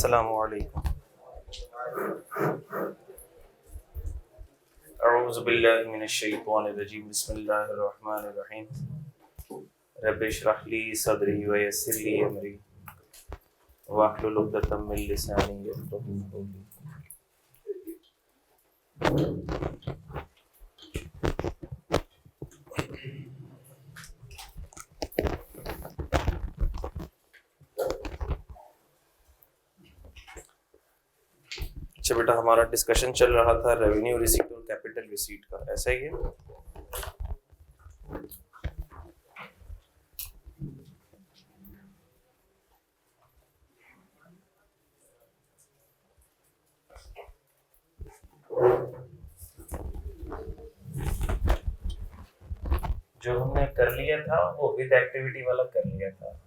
अस्सलामु अलैकुम। अऊज़ु बिल्लाहि मिनश शैतानिर रजीम। बिस्मिल्लाहिर रहमानिर रहीम। रब्बि इश्रह ली सदरी व यस्सिर ली अमरी वाहलुल उक़दतम मिन लिसानी यफ़क़हू क़ौली। अच्छा बेटा, हमारा डिस्कशन चल रहा था रेवेन्यू रिसीट और कैपिटल रिसीट का, ऐसा ही है। जो हमने कर लिया था वो विद एक्टिविटी वाला कर लिया था।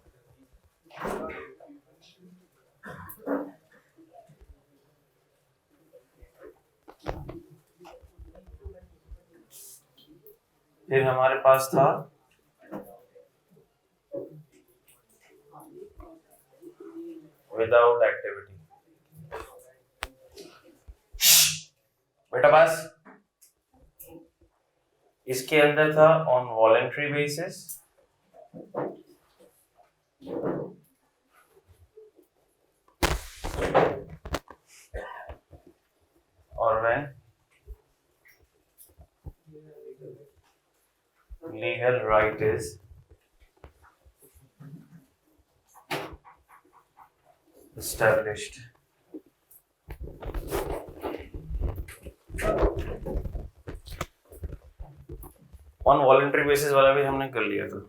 फिर हमारे पास था विदाउट एक्टिविटी। बेटा बस इसके अंदर था ऑन वॉलंटरी बेसिस और when legal right is established। On voluntary basis वाला भी हमने कर लिया था।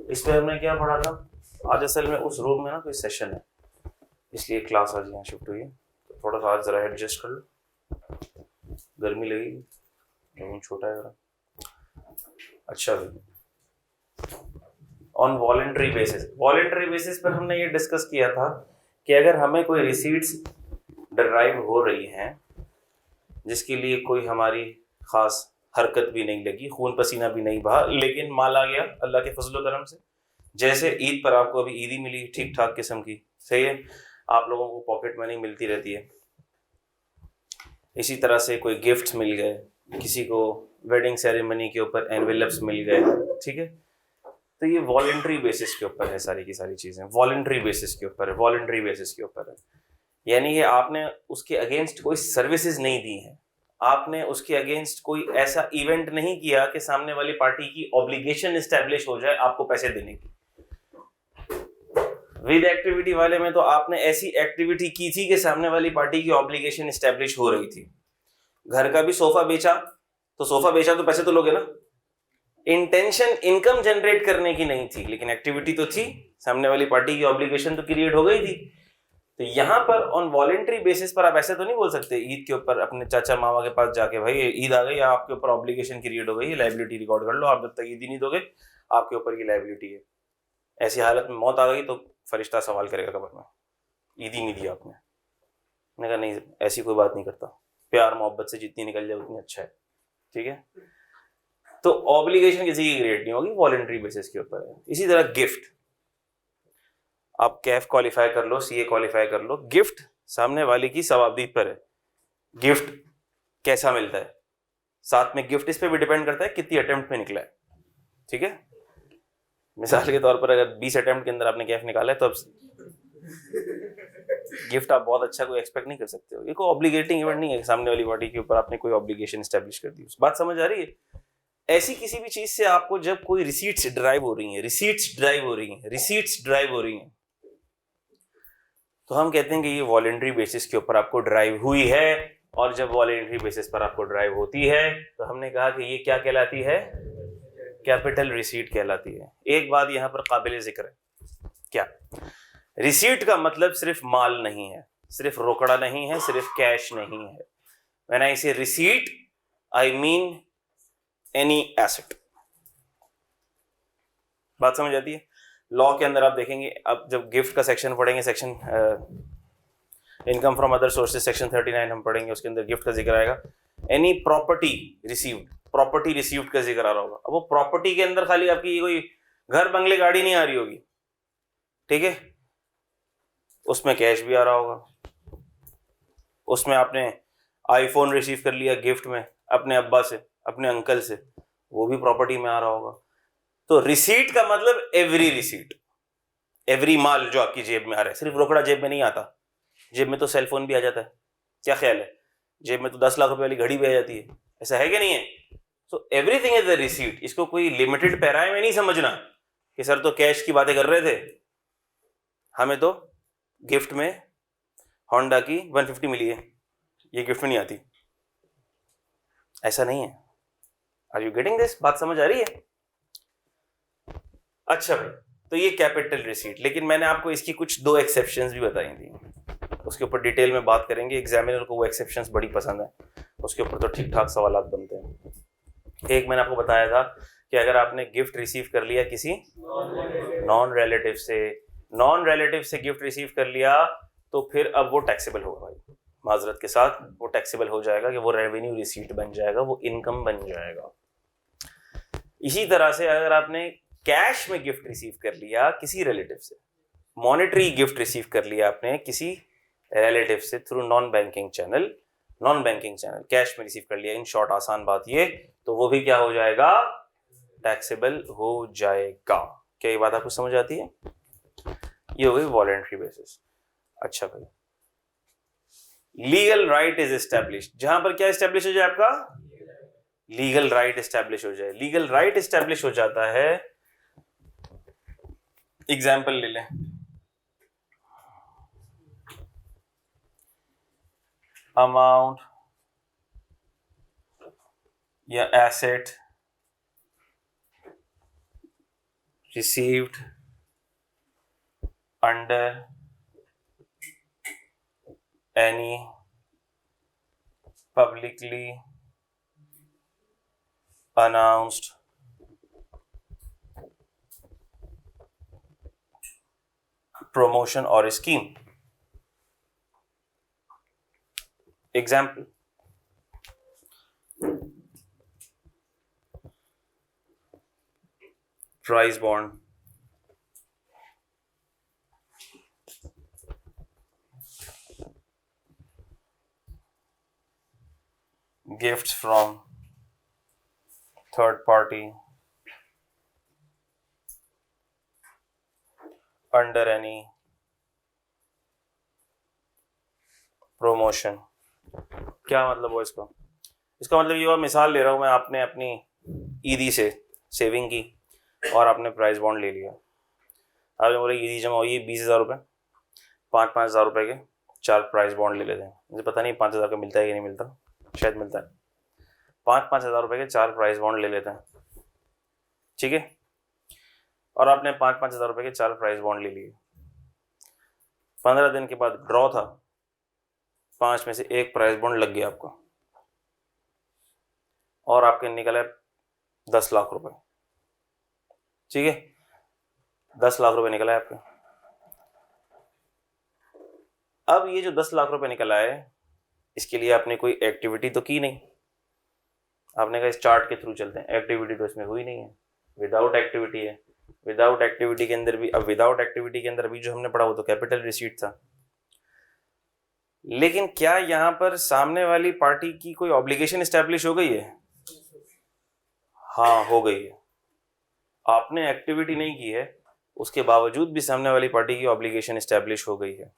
इसमें हमने क्या पढ़ा था? आज असल में उस रूम में ना कोई सेशन है, इसलिए क्लास आज यहाँ शिफ्ट हुई है। तो थोड़ा सा आज जरा एडजस्ट कर लो, गर्मी लगेगी, रूम छोटा है जरा। अच्छा भाई, ऑन वॉलंटरी बेसिस पर हमने ये डिस्कस किया था कि अगर हमें कोई रिसीट्स डराइव हो रही हैं जिसके लिए कोई हमारी खास हरकत भी नहीं लगी, खून पसीना भी नहीं बहा, लेकिन माल आ गया अल्लाह के फजल करम से। जैसे ईद पर आपको अभी ईदी मिली ठीक ठाक किस्म की, सही है, आप लोगों को पॉकेट मनी मिलती रहती है। इसी तरह से कोई गिफ्ट्स मिल गए, किसी को वेडिंग सेरेमनी के ऊपर एनवेलप्स मिल गए, ठीक है। तो ये वॉलंटरी बेसिस के ऊपर है, सारी की सारी चीज़ें वॉलंटरी बेसिस के ऊपर है, यानी कि आपने उसके अगेंस्ट कोई सर्विसेज नहीं दी हैं, आपने उसके अगेंस्ट कोई ऐसा इवेंट नहीं किया कि सामने वाली पार्टी की ऑब्लिगेशन एस्टैब्लिश हो जाए आपको पैसे देने की। विद एक्टिविटी वाले में तो आपने ऐसी एक्टिविटी की थी कि सामने वाली पार्टी की ऑब्लिगेशन एस्टैब्लिश हो रही थी। घर का भी सोफा बेचा तो पैसे तो लोगे ना। इंटेंशन इनकम जनरेट करने की नहीं थी, लेकिन एक्टिविटी तो थी, सामने वाली पार्टी की ऑब्लिगेशन तो क्रिएट हो गई थी। तो यहाँ पर ऑन वॉलंटरी बेसिस पर आप ऐसे तो नहीं बोल सकते ईद के ऊपर अपने चाचा मामा के पास जाके, भाई ईद आ गई, आपके ऊपर ऑब्लिगेशन क्रिएट हो गई है, लायबिलिटी रिकॉर्ड कर लो, आप जब तक ईद ही नहीं दोगे आपके ऊपर की लायबिलिटी है। ऐसी हालत में मौत आ गई तो फरिश्ता सवाल करेगा कब्र में, ईद ही नहीं दी आपने। मैंने कहा नहीं, ऐसी कोई बात नहीं करता, प्यार मोहब्बत से जितनी निकल जाए उतनी अच्छा है, ठीक है। तो ऑब्लिगेशन किसी की क्रिएट नहीं होगी, वॉलंटरी बेसिस के ऊपर है। इसी तरह गिफ्ट, आप कैफ क्वालिफाई कर लो, सीए क्वालिफाई कर लो, गिफ्ट सामने वाले की सवाबदी पर है। गिफ्ट कैसा मिलता है, साथ में गिफ्ट इस पे भी डिपेंड करता है कितनी अटेम्प्ट में निकला है, ठीक है। मिसाल के तौर पर अगर 20 अटेम्प्ट के अंदर आपने कैफ निकाला है तो अब गिफ्ट आप बहुत अच्छा कोई एक्सपेक्ट नहीं कर सकते हो। ये कोई ऑब्लिगेटिंग इवेंट नहीं है, सामने वाली पार्टी के ऊपर आपने कोई ऑब्लिगेशन एस्टैब्लिश कर दी। बात समझ आ रही है? ऐसी किसी भी चीज से आपको जब कोई रिसीट्स ड्राइव हो रही हैं, तो हम कहते हैं कि ये वॉलंटरी बेसिस के ऊपर आपको ड्राइव हुई है। और जब वॉलंटरी बेसिस पर आपको ड्राइव होती है तो हमने कहा कि ये क्या कहलाती है? कैपिटल रिसीट कहलाती है। एक बात यहां पर काबिल जिक्र है, क्या? रिसीट का मतलब सिर्फ माल नहीं है, सिर्फ रोकड़ा नहीं है, सिर्फ कैश नहीं है। व्हेन आई से receipt I mean any asset. बात समझ आती है? लॉ के अंदर आप देखेंगे, अब जब गिफ्ट का सेक्शन पढ़ेंगे, section income from other sources section 39 हम पढ़ेंगे, उसके अंदर गिफ्ट का जिक्र आएगा। एनी प्रॉपर्टी रिसीव्ड का जिक्र आ रहा होगा। अब वो प्रॉपर्टी के अंदर खाली आपकी कोई घर बंगले गाड़ी नहीं आ रही होगी, ठीक है, उसमें कैश भी आ रहा होगा, उसमें आपने आईफोन रिसीव कर लिया गिफ्ट में अपने अब्बा से, अपने अंकल से, वो भी प्रॉपर्टी में आ रहा होगा। तो रिसीट का मतलब एवरी रिसीट, एवरी माल जो आपकी जेब में आ रहा है। सिर्फ रोकड़ा जेब में नहीं आता, जेब में तो सेलफोन भी आ जाता है। क्या ख्याल है, जेब में तो 10 लाख रुपए वाली घड़ी भी आ जाती है, ऐसा है कि नहीं है? So everything is the receipt. इसको कोई लिमिटेड पैराए में नहीं समझना कि सर तो कैश की बातें कर रहे थे, हमें तो गिफ्ट में होंडा की 150 मिली है, ये गिफ्ट में नहीं आती, ऐसा नहीं है। Are you getting this? बात समझ आ रही है? अच्छा भाई, तो ये कैपिटल रिसीट, लेकिन मैंने आपको इसकी कुछ 2 एक्सेप्शंस भी बताई थी, उसके ऊपर डिटेल में बात करेंगे। एग्जामिनर को वो एक्सेप्शंस बड़ी पसंद है, उसके ऊपर तो ठीक ठाक सवाल बनते हैं। एक मैंने आपको बताया था कि अगर आपने गिफ्ट रिसीव कर लिया किसी नॉन रिलेटिव से, नॉन रिलेटिव से गिफ्ट रिसीव कर लिया, तो फिर अब वो टैक्सेबल होगा भाई, माजरत के साथ वो टैक्सेबल हो जाएगा, कि वो रेवेन्यू रिसीट बन जाएगा, वो इनकम बन जाएगा। इसी तरह से अगर आपने कैश में गिफ्ट रिसीव कर लिया किसी रिलेटिव से, मॉनेटरी गिफ्ट रिसीव कर लिया आपने किसी रिलेटिव से through non banking channel, non banking channel cash में रिसीव कर लिया, इन शॉर्ट आसान बात ये, तो वो भी क्या हो जाएगा? टैक्सेबल हो जाएगा। क्या ये बात आपको समझ आती है? ये हो गई वॉलेंट्री बेसिस। अच्छा भाई, लीगल राइट इज एस्टैब्लिश्ड, जहां पर क्या एस्टैब्लिश हो जाए? आपका लीगल राइट एस्टैब्लिश हो जाए। लीगल राइट एस्टैब्लिश हो जाता है, एग्जाम्पल ले लें, अमाउंट या asset received under any publicly announced promotion or scheme. Example, prize bond, gifts from third party under any promotion। क्या मतलब हुआ इसका? इसका मतलब ये हुआ, मिसाल ले रहा हूं मैं, आपने अपनी ईदी से सेविंग की और आपने प्राइज बॉन्ड ले लिया। आपने बोले ईदी जमा हुई 20,000 रुपये, 5,000 रुपये के 4 प्राइज बॉन्ड ले लेते हैं। मुझे पता नहीं 5,000 का मिलता है कि नहीं मिलता, शायद मिलता है। 5,000 रुपये के 4 प्राइज बॉन्ड ले लेते हैं, ठीक है। और आपने 5,000 रुपये के 4 प्राइज बॉन्ड ले लिए। 15 दिन के बाद ड्रॉ था, 5 में से 1 प्राइज बॉन्ड लग गया आपको, और आपके निकले 10 लाख रुपए, ठीक है। 10 लाख रुपए निकला है आपके। अब ये जो 10 लाख रुपए निकला है, इसके लिए आपने कोई एक्टिविटी तो की नहीं। आपने कहा इस चार्ट के थ्रू चलते हैं, एक्टिविटी तो इसमें हुई नहीं है, विदाउट एक्टिविटी है। विदाउट एक्टिविटी के अंदर भी, अब विदाउट एक्टिविटी के अंदर अभी जो हमने पढ़ा वो तो कैपिटल रिसीट था। लेकिन क्या यहां पर सामने वाली पार्टी की कोई ऑब्लिगेशन एस्टैब्लिश हो गई है? हाँ, हो गई है। आपने एक्टिविटी नहीं की है, उसके बावजूद भी सामने वाली पार्टी की ऑब्लिगेशन एस्टैब्लिश हो गई है,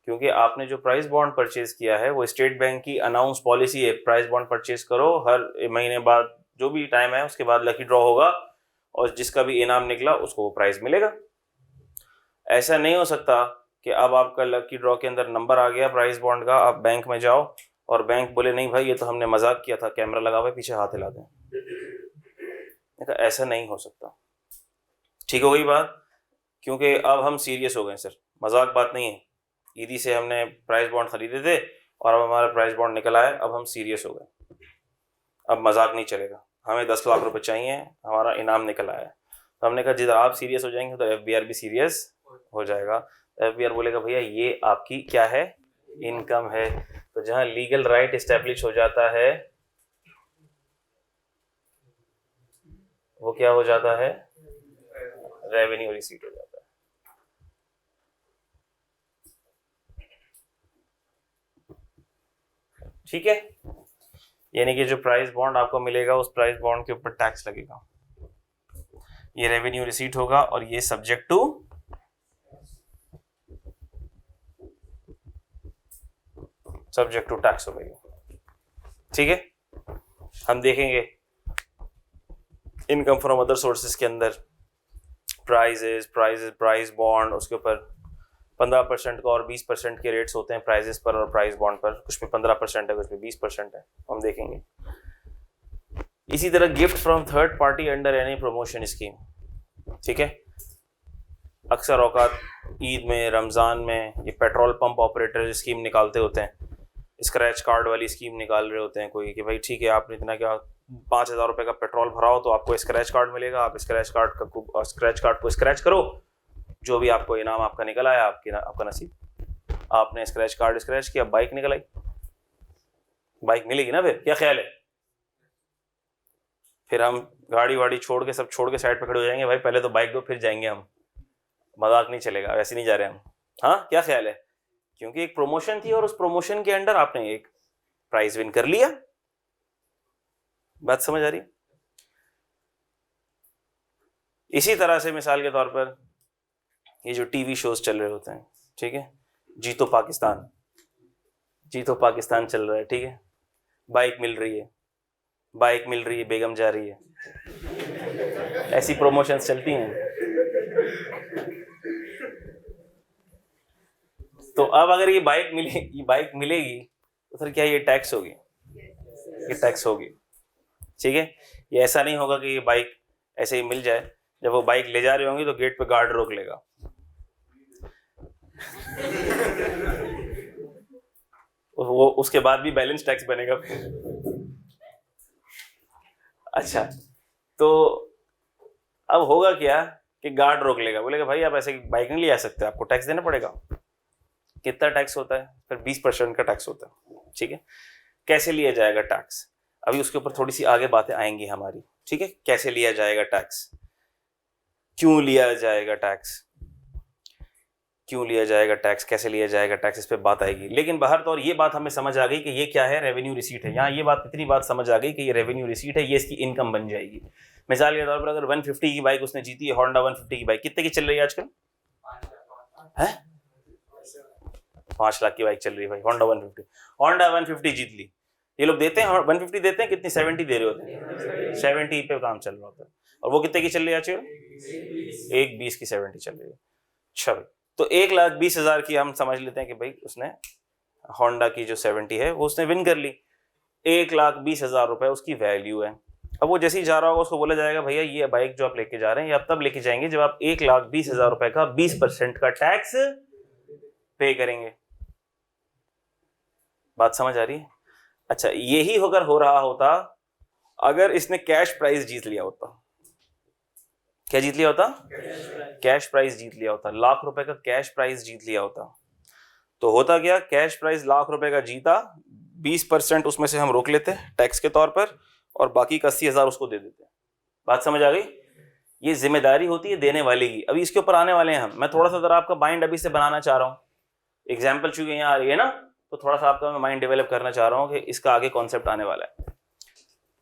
क्योंकि आपने जो प्राइस बॉन्ड परचेज किया है वो स्टेट बैंक की अनाउंस पॉलिसी है, प्राइस बॉन्ड परचेज करो, हर महीने बाद जो भी टाइम है उसके बाद लकी ड्रॉ होगा, और जिसका भी इनाम निकला उसको वो प्राइस मिलेगा। ऐसा नहीं हो सकता कि अब आपका लकी ड्रॉ के अंदर नंबर आ गया प्राइस बॉन्ड का, आप बैंक में जाओ और बैंक बोले नहीं भाई ये तो हमने मजाक किया था, कैमरा लगा हुआ है पीछे हाथ हिला दें। ऐसा नहीं हो सकता। ठीक हो गई बात? क्योंकि अब हम सीरियस हो गए सर, मजाक बात नहीं है। ईदी से हमने प्राइस बॉन्ड खरीदे थे और अब हमारा प्राइस बॉन्ड निकला है, अब हम सीरियस हो गए, अब मजाक नहीं चलेगा, हमें 10 लाख रुपए चाहिए, हमारा इनाम निकल आया है। तो हमने कहा जिधर आप सीरियस हो जाएंगे तो एफबीआर भी सीरियस हो जाएगा। एफबीआर बोलेगा भैया ये आपकी क्या है? इनकम है। तो जहां लीगल राइट एस्टेब्लिश हो जाता है वो क्या हो जाता है? रेवेन्यू रिसीट हो जाता है। ठीक है, यानी कि जो प्राइस बॉन्ड आपको मिलेगा उस प्राइस बॉन्ड के ऊपर टैक्स लगेगा, ये रेवेन्यू रिसीट होगा और ये सब्जेक्ट टू टैक्स होगा। ठीक है, हम देखेंगे इनकम फ्रॉम अदर सोर्सेज के अंदर प्राइस बॉन्ड, उसके ऊपर 15% का और 20% के रेट्स होते हैं प्राइजेस पर और प्राइस बॉन्ड पर, कुछ में 15% है, कुछ में 20% है, हम देखेंगे। इसी तरह gift from third party under any promotion scheme, ठीक है, अक्सर औकात ईद में, रमज़ान में ये पेट्रोल पंप ऑपरेटर स्कीम निकालते होते हैं, स्क्रैच कार्ड वाली स्कीम निकाल रहे होते हैं कोई कि भाई ठीक है आपने इतना क्या 5,000 रुपये का पेट्रोल भराओ तो आपको स्क्रैच कार्ड मिलेगा, आप स्क्रैच कार्ड को स्क्रैच करो, जो भी आपको इनाम आपका निकल आया आपका नसीब। आपने स्क्रैच कार्ड स्क्रैच किया, बाइक निकल आई, बाइक मिलेगी ना, फिर क्या ख्याल है? फिर हम गाड़ी वाड़ी छोड़ के साइड पे खड़े हो जाएंगे, भाई पहले तो बाइक दो फिर जाएंगे हम, मजाक नहीं चलेगा, वैसे नहीं जा रहे हम। हाँ, क्या ख्याल है? क्योंकि एक प्रमोशन थी और उस प्रमोशन के अंडर आपने एक प्राइज विन कर लिया। बात समझ आ रही? इसी तरह से मिसाल के तौर पर ये जो टीवी शोज चल रहे होते हैं, ठीक है, जीतो पाकिस्तान चल रहा है, ठीक है, बाइक मिल रही है, बेगम जा रही है, ऐसी प्रमोशंस चलती हैं। तो अब अगर ये बाइक मिलेगी तो फिर क्या ये टैक्स होगी? ये टैक्स होगी, ठीक है। ये ऐसा नहीं होगा कि ये बाइक ऐसे ही मिल जाए, जब वो बाइक ले जा रही होंगी तो गेट पे गार्ड रोक लेगा वो उसके बाद भी बैलेंस टैक्स बनेगा अच्छा, तो अब होगा क्या कि गार्ड रोक लेगा, बोलेगा भाई आप ऐसे बाइक नहीं ले आ सकते, आपको टैक्स देना पड़ेगा। कितना टैक्स होता है? फिर 20% का टैक्स होता है, ठीक है। कैसे लिया जाएगा टैक्स? अभी उसके ऊपर थोड़ी सी आगे बातें आएंगी हमारी, ठीक है। कैसे लिया जाएगा टैक्स, क्यों लिया जाएगा टैक्स, कैसे लिया जाएगा टैक्स, इस पे बात आएगी। लेकिन बाहर तो और ये बात हमें समझ आ गई कि ये क्या है, रेवेन्यू रिसीट है। यहाँ ये बात, इतनी बात समझ आ गई कि ये रेवेन्यू रिसीट है, ये इसकी इनकम बन जाएगी। मिसाल के तौर पर अगर 150 की बाइक उसने जीती है, होंडा 150 की बाइक कितने की चल रही है आजकल? है 5 लाख की बाइक चल रही है भाई, होंडा 150 जीत ली। ये लोग देते हैं 150 देते हैं, कितनी 70 दे रहे होते हैं, 70 पे काम चल रहा होता है। और वो कितने की चल रही है आजकल? 1,20 की 70 चल रही है। अच्छा भाई, तो 1,20,000 की हम समझ लेते हैं कि भाई उसने होंडा की जो 70 है वो उसने विन कर ली, 1,20,000 रुपए उसकी वैल्यू है। अब वो जैसे ही जा रहा होगा उसको बोला जाएगा भैया ये बाइक जो आप लेके जा रहे हैं ये आप तब लेके जाएंगे जब आप 1,20,000 रुपए का 20% का टैक्स पे करेंगे। बात समझ आ रही है? अच्छा, यही होकर हो रहा होता अगर इसने कैश प्राइस जीत लिया होता। क्या जीत लिया होता? कैश प्राइस जीत लिया होता, लाख रुपए का कैश प्राइस जीत लिया होता। तो होता क्या, कैश प्राइस लाख रुपए का जीता, 20% उसमें से हम रोक लेते टैक्स के तौर पर और बाकी का 80,000 उसको दे देते। बात समझ आ गई? ये जिम्मेदारी होती है देने वाले की। अभी इसके ऊपर आने वाले हैं हम। मैं थोड़ा सा जरा आपका माइंड अभी से बनाना चाह रहा हूँ। एग्जाम्पल चूंकि यहाँ आ रही है ना, तो थोड़ा सा आपका मैं माइंड डेवलप करना चाह रहा हूँ कि इसका आगे कॉन्सेप्ट आने वाला है।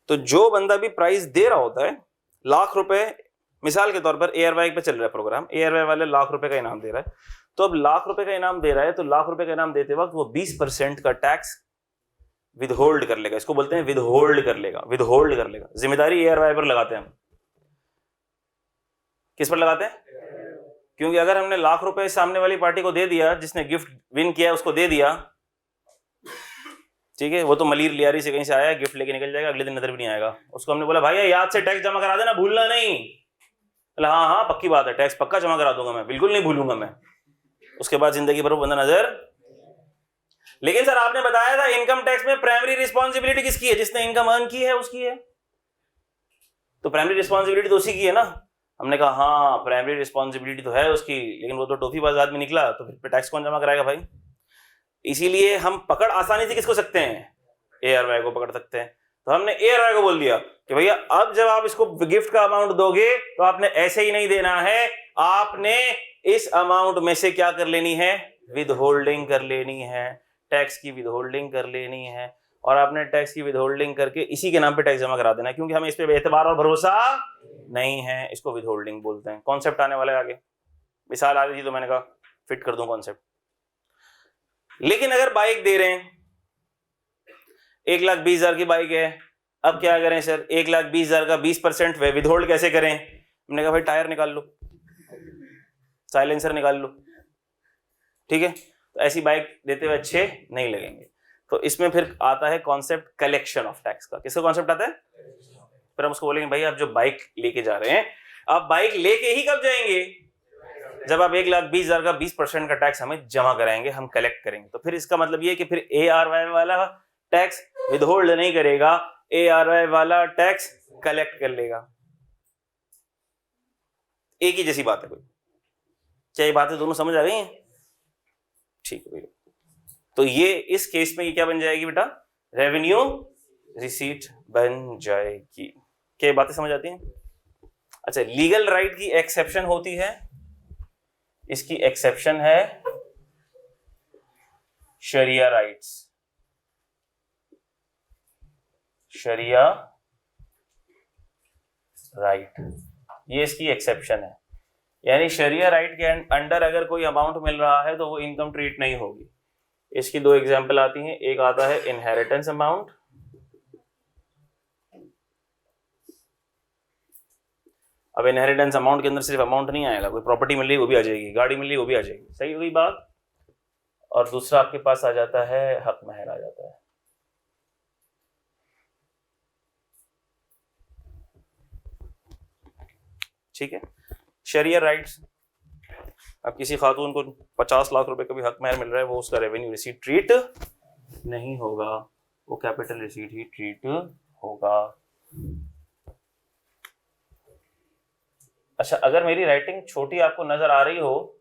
तो जो बंदा भी प्राइस दे रहा होता है, लाख रुपए, मिसाल के तौर पर एयरवाई पे चल रहा है प्रोग्राम, एयरवाई वाले लाख रुपए का इनाम दे रहा है, तो अब लाख रुपए का इनाम दे रहा है, तो लाख रुपए का इनाम देते वक्त वो 20% का टैक्स विदहोल्ड कर लेगा। इसको बोलते हैं विदहोल्ड कर लेगा। जिम्मेदारी एयरवाई पर लगाते हैं हम। किस पर लगाते हैं? क्योंकि अगर हमने लाख रुपए सामने वाली पार्टी को दे दिया, जिसने गिफ्ट विन किया उसको दे दिया, ठीक है, वो तो मलीर लियारी से कहीं से आया, गिफ्ट लेके निकल जाएगा, अगले दिन नजर भी नहीं आएगा। उसको हमने बोला भाई याद से टैक्स जमा करा देना, भूलना नहीं। बोला हाँ पक्की बात है, टैक्स पक्का जमा करा दूंगा मैं, बिल्कुल नहीं भूलूंगा मैं। उसके बाद जिंदगी भर वो बंदा नजर। लेकिन सर आपने बताया था इनकम टैक्स में प्राइमरी रिस्पॉन्सिबिलिटी किसकी है? जिसने इनकम अर्न की है उसकी है। तो प्राइमरी रिस्पॉन्सिबिलिटी तो उसी की है ना। हमने कहा हाँ प्राइमरी रिस्पॉन्सिबिलिटी तो है उसकी, लेकिन वो तो टोफीबाज आदमी निकला, तो फिर टैक्स कौन जमा कराएगा भाई? इसीलिए हम पकड़ आसानी से किसको सकते हैं? एयरवाई को पकड़ सकते हैं। तो हमने एयरवाई को बोल दिया कि भैया अब जब आप इसको गिफ्ट का अमाउंट दोगे तो आपने ऐसे ही नहीं देना है, आपने इस अमाउंट में से क्या कर लेनी है? विद होल्डिंग कर लेनी है, टैक्स की विद होल्डिंग कर लेनी है। और आपने टैक्स की विदहोल्डिंग करके इसी के नाम पे टैक्स जमा करा देना है, क्योंकि हमें इस पे एतबार और भरोसा नहीं है, इसको विदहोल्डिंग बोलते हैं। कॉन्सेप्ट आने वाला है आगे, मिसाल आ रही थी तो मैंने कहा फिट कर दूं कॉन्सेप्ट। लेकिन अगर बाइक दे रहे हैं, 1,20,000 की बाइक है, अब क्या करें सर, 1,20,000 का 20% विदहोल्ड कैसे करें? हमने कहा भाई टायर निकाल लो, साइलेंसर निकाल लो, ठीक है। तो ऐसी बाइक देते हुए अच्छे नहीं लगेंगे। तो इसमें फिर आता है कॉन्सेप्ट कलेक्शन ऑफ टैक्स का। किसका कॉन्सेप्ट आता है? फिर हम उसको बोलेंगे भाई आप जो बाइक लेके जा रहे हैं, आप बाइक लेके ही कब जाएंगे? जब आप 1,20,000 का 20% का टैक्स हमें जमा कराएंगे, हम कलेक्ट करेंगे। तो फिर इसका मतलब ये है कि फिर ARY वाला टैक्स विदहोल्ड नहीं करेगा, ARY वाला टैक्स कलेक्ट कर लेगा। एक ही जैसी बात है कोई, क्या ये बातें दोनों समझ आ गई हैं? ठीक है भैया। तो ये इस केस में ये क्या बन जाएगी बेटा? रेवेन्यू रिसीट बन जाएगी। क्या बातें समझ आती हैं? अच्छा, लीगल राइट की एक्सेप्शन होती है, इसकी एक्सेप्शन है शरिया राइट्स। शरिया राइट, ये इसकी एक्सेप्शन है। यानी शरिया राइट के अंडर अगर कोई अमाउंट मिल रहा है तो वो इनकम ट्रीट नहीं होगी। इसकी दो एग्जांपल आती हैं। एक आता है इनहेरिटेंस अमाउंट, अब इनहेरिटेंस अमाउंट के अंदर सिर्फ अमाउंट नहीं आएगा, कोई प्रॉपर्टी मिल रही वो भी आ जाएगी, गाड़ी मिल रही वो भी आ जाएगी, सही हुई बात। और दूसरा आपके पास आ जाता है हक महर आ जाता है। ठीक है, शरिया राइट्स। अब किसी खातून को 50 लाख रुपए का भी हक महर मिल रहा है, वो उसका रेवेन्यू रिसीट ट्रीट नहीं होगा, वो कैपिटल रिसीट ही ट्रीट होगा। अच्छा, अगर मेरी राइटिंग छोटी आपको नजर आ रही हो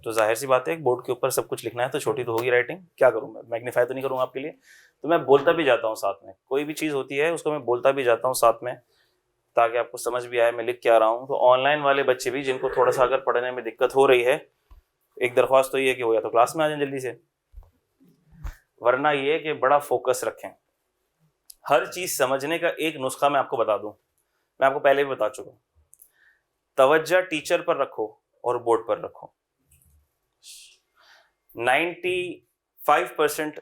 तो जाहिर सी बात है, बोर्ड के ऊपर सब कुछ लिखना है तो छोटी तो होगी राइटिंग। क्या करूं मैं, मैग्नीफाई तो नहीं करूंगा आपके लिए, तो मैं बोलता भी जाता हूं साथ में। कोई भी चीज होती है उसको मैं बोलता भी जाता हूं साथ में, ताकि आपको समझ भी आए मैं लिख क्या रहा हूं। तो ऑनलाइन वाले बच्चे भी जिनको थोड़ा सा अगर पढ़ने में दिक्कत हो रही है, एक दरख्वास्त तो ये है कि वो या तो क्लास में आ जाए जल्दी से, वरना ये कि बड़ा फोकस रखें। हर चीज समझने का एक नुस्खा मैं आपको बता दूं, मैं आपको पहले भी बता चुका हूं। तवज्जो टीचर पर रखो और बोर्ड पर रखो। 95%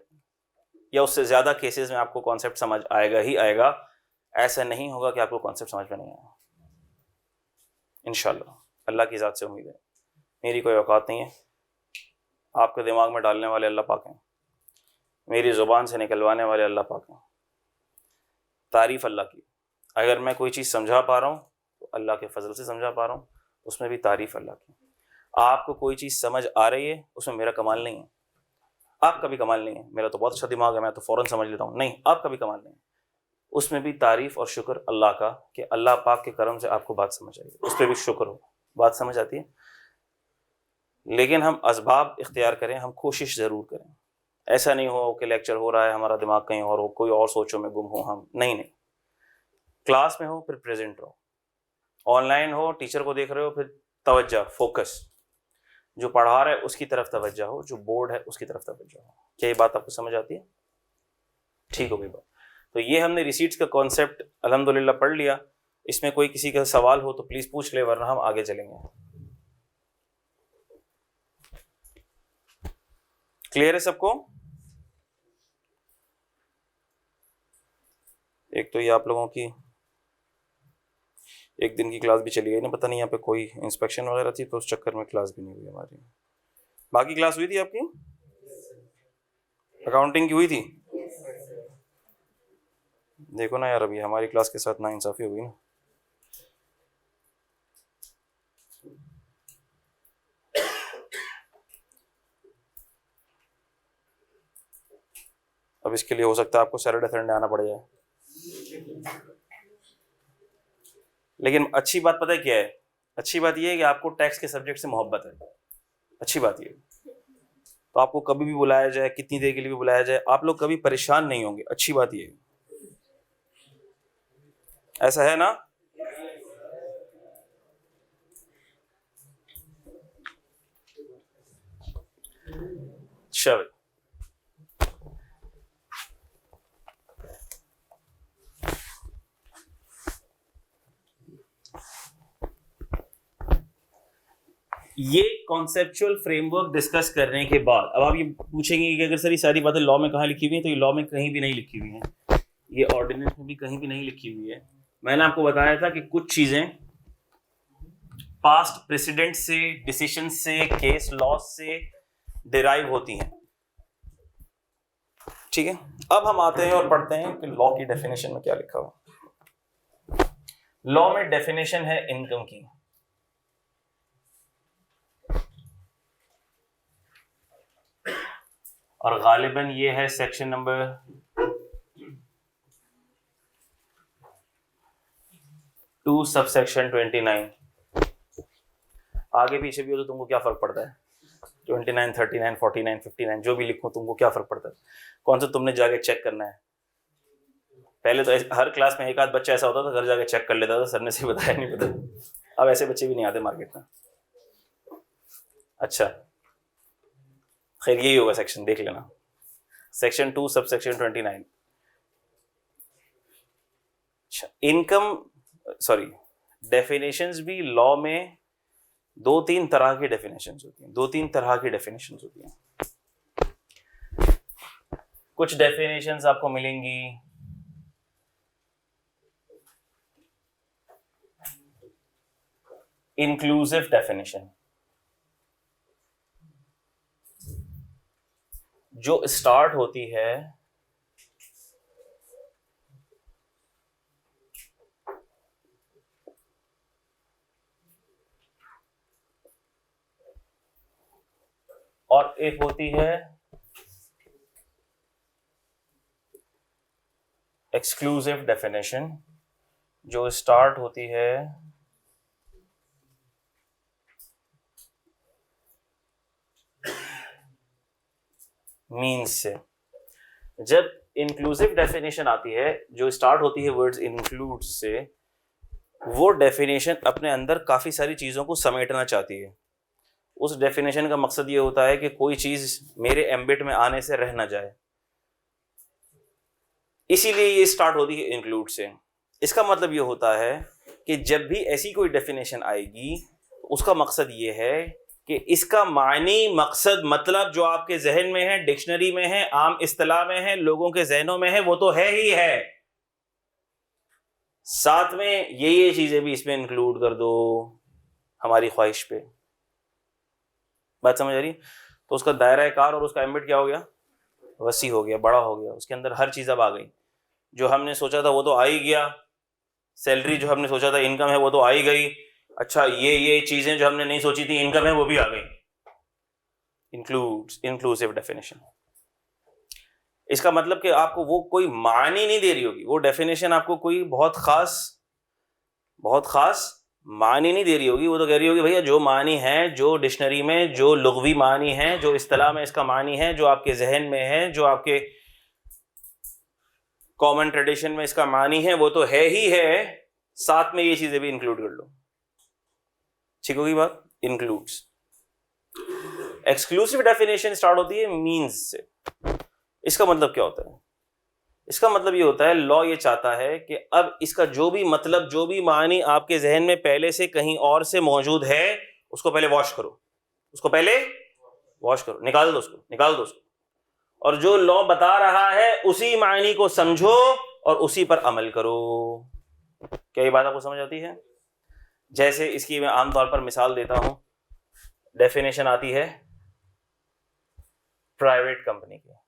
या उससे ज्यादा केसेस में आपको कॉन्सेप्ट समझ आएगा ही आएगा। ऐसा नहीं होगा कि आपको कॉन्सेप्ट समझ में नहीं आया, इंशाल्लाह। अल्लाह की ज़ात से उम्मीद है, मेरी कोई औकात नहीं है, आपके दिमाग में डालने वाले अल्लाह पाक हैं, मेरी ज़ुबान से निकलवाने वाले अल्लाह पाक हैं। तारीफ़ अल्लाह की। अगर मैं कोई चीज़ समझा पा रहा हूँ तो अल्लाह के फजल से समझा पा रहा हूँ, उसमें भी तारीफ़ अल्लाह की। आपको कोई चीज़ समझ आ रही है, उसमें मेरा कमाल नहीं है, आपका भी कमाल नहीं है। मेरा तो बहुत अच्छा दिमाग है, मैं तो फ़ौरन समझ लेता हूँ, नहीं, आपका भी कमाल नहीं है। उसमें भी तारीफ़ और शुक्र अल्लाह का कि अल्लाह पाक के करम से आपको बात समझ आई, उस पर भी शुक्र हो, बात समझ आती है। लेकिन हम असबाब इख्तियार करें, हम कोशिश ज़रूर करें। ऐसा नहीं हो कि लेक्चर हो रहा है, हमारा दिमाग कहीं और हो, कोई और सोचों में गुम हो हम, नहीं। क्लास में हो फिर प्रेजेंट रहो, ऑनलाइन हो टीचर को देख रहे हो फिर तवज्जो, फोकस, जो पढ़ा रहा है उसकी तरफ तवज्जो हो, जो बोर्ड है उसकी तरफ तवज्जो हो। क्या ये बात आपको समझ आती है? ठीक हो गई बात। तो ये हमने रिसीट्स का कॉन्सेप्ट अल्हम्दुलिल्लाह पढ़ लिया। इसमें कोई किसी का सवाल हो तो प्लीज पूछ ले, वरना हम आगे चलेंगे। क्लियर है सबको? एक तो ये आप लोगों की एक दिन की क्लास भी चली गई ना, पता नहीं यहाँ पे कोई इंस्पेक्शन वगैरह थी तो उस चक्कर में क्लास भी नहीं हुई हमारी। बाकी क्लास हुई थी आपकी? अकाउंटिंग की हुई थी? देखो ना यार, अभी हमारी क्लास के साथ नाइंसाफी हो गई ना। अब इसके लिए हो सकता है आपको सैटरडे संडे आना पड़ जाए। लेकिन अच्छी बात पता है क्या है? अच्छी बात यह है कि आपको टैक्स के सब्जेक्ट से मोहब्बत है। अच्छी बात यह, तो आपको कभी भी बुलाया जाए, कितनी देर के लिए भी बुलाया जाए, आप लोग कभी परेशान नहीं होंगे। अच्छी बात यह है, ऐसा है ना? चल, ये कॉन्सेप्चुअल फ्रेमवर्क डिस्कस करने के बाद अब आप ये पूछेंगे कि अगर सर ये सारी बातें लॉ में कहाँ लिखी हुई हैं, तो ये लॉ में कहीं भी नहीं लिखी हुई हैं, ये ऑर्डिनेंस में भी कहीं भी नहीं लिखी हुई है। मैंने आपको बताया था कि कुछ चीजें पास्ट प्रेसिडेंट से, डिसीजन से, केस लॉ से डिराइव होती हैं। ठीक है, अब हम आते हैं और पढ़ते हैं कि लॉ की डेफिनेशन में क्या लिखा हुआ। लॉ में डेफिनेशन है इनकम की। और गालिबन ये है सेक्शन नंबर 2 सबसेक्शन 29। आगे पीछे भी हो तो तुमको क्या फर्क पड़ता है, 29, 39, 49, 59 जो भी लिखो तुमको क्या फर्क पड़ता है, कौन सा तुमने जाके चेक करना है। पहले तो हर क्लास में एक आध बच्चा ऐसा होता था घर जाके चेक कर लेता था, सर ने से बताया नहीं पता। अब ऐसे बच्चे भी नहीं आते मार्केट में। अच्छा खैर यही होगा सेक्शन, देख लेना, सेक्शन 2 सबसेक्शन 29। अच्छा, इनकम सॉरी डेफिनेशंस भी लॉ में 2-3 तरह की डेफिनेशंस होती हैं, 2-3 तरह की डेफिनेशंस होती हैं। कुछ डेफिनेशंस आपको मिलेंगी इंक्लूसिव डेफिनेशन, जो स्टार्ट होती है और एक होती है एक्सक्लूसिव डेफिनेशन, जो स्टार्ट होती है मीन्स से। जब इंक्लूसिव डेफिनेशन आती है जो स्टार्ट होती है वर्ड्स इंक्लूड से, वो डेफिनेशन अपने अंदर काफी सारी चीजों को समेटना चाहती है। उस डेफिनेशन का मकसद ये होता है कि कोई चीज मेरे एम्बिट में आने से रह ना जाए, इसीलिए ये स्टार्ट होती है इंक्लूड से। इसका मतलब ये होता है कि जब भी ऐसी कोई डेफिनेशन आएगी उसका मकसद ये है कि इसका मायने, मकसद, मतलब जो आपके जहन में है, डिक्शनरी में है, आम इस्तिलाह में है, लोगों के जहनों में है, वो तो है ही है, साथ में ये चीजें भी इसमें इंक्लूड कर दो हमारी ख्वाहिश पे। बात समझ आ रही? तो उसका दायरा कार और उसका एम्बिट क्या हो गया, वसी हो गया, बड़ा हो गया। उसके अंदर हर चीज अब आ गई। जो हमने सोचा था वो तो आ ही गया, सैलरी जो हमने सोचा था इनकम है वो तो आ ही गई। अच्छा ये चीजें जो हमने नहीं सोची थी इनकम है वो भी आ गई। Inclusive definition. इसका मतलब कि आपको वो कोई मानी नहीं दे रही होगी, वो डेफिनेशन आपको कोई बहुत खास मानी नहीं दे रही होगी। वो तो कह रही होगी भैया जो मानी है, जो डिक्शनरी में जो लुग़वी मानी है, जो इस्तिलाह में इसका मानी है, जो आपके जहन में है, जो आपके कॉमन ट्रेडिशन में इसका मानी है, वो तो है ही है, साथ में ये चीजें भी इंक्लूड कर लो। ठीक होगी बात? इंक्लूड्स। एक्सक्लूसिव डेफिनेशन स्टार्ट होती है मींस से। इसका मतलब क्या होता है? इसका मतलब ये होता है, लॉ ये चाहता है कि अब इसका जो भी मतलब, जो भी मानी आपके जहन में पहले से कहीं और से मौजूद है, उसको पहले वॉश करो, निकाल दो उसको, और जो लॉ बता रहा है उसी मानी को समझो और उसी पर अमल करो। क्या ये बात आपको समझ आती है? जैसे इसकी मैं आमतौर पर मिसाल देता हूं, डेफिनेशन आती है प्राइवेट कंपनी की।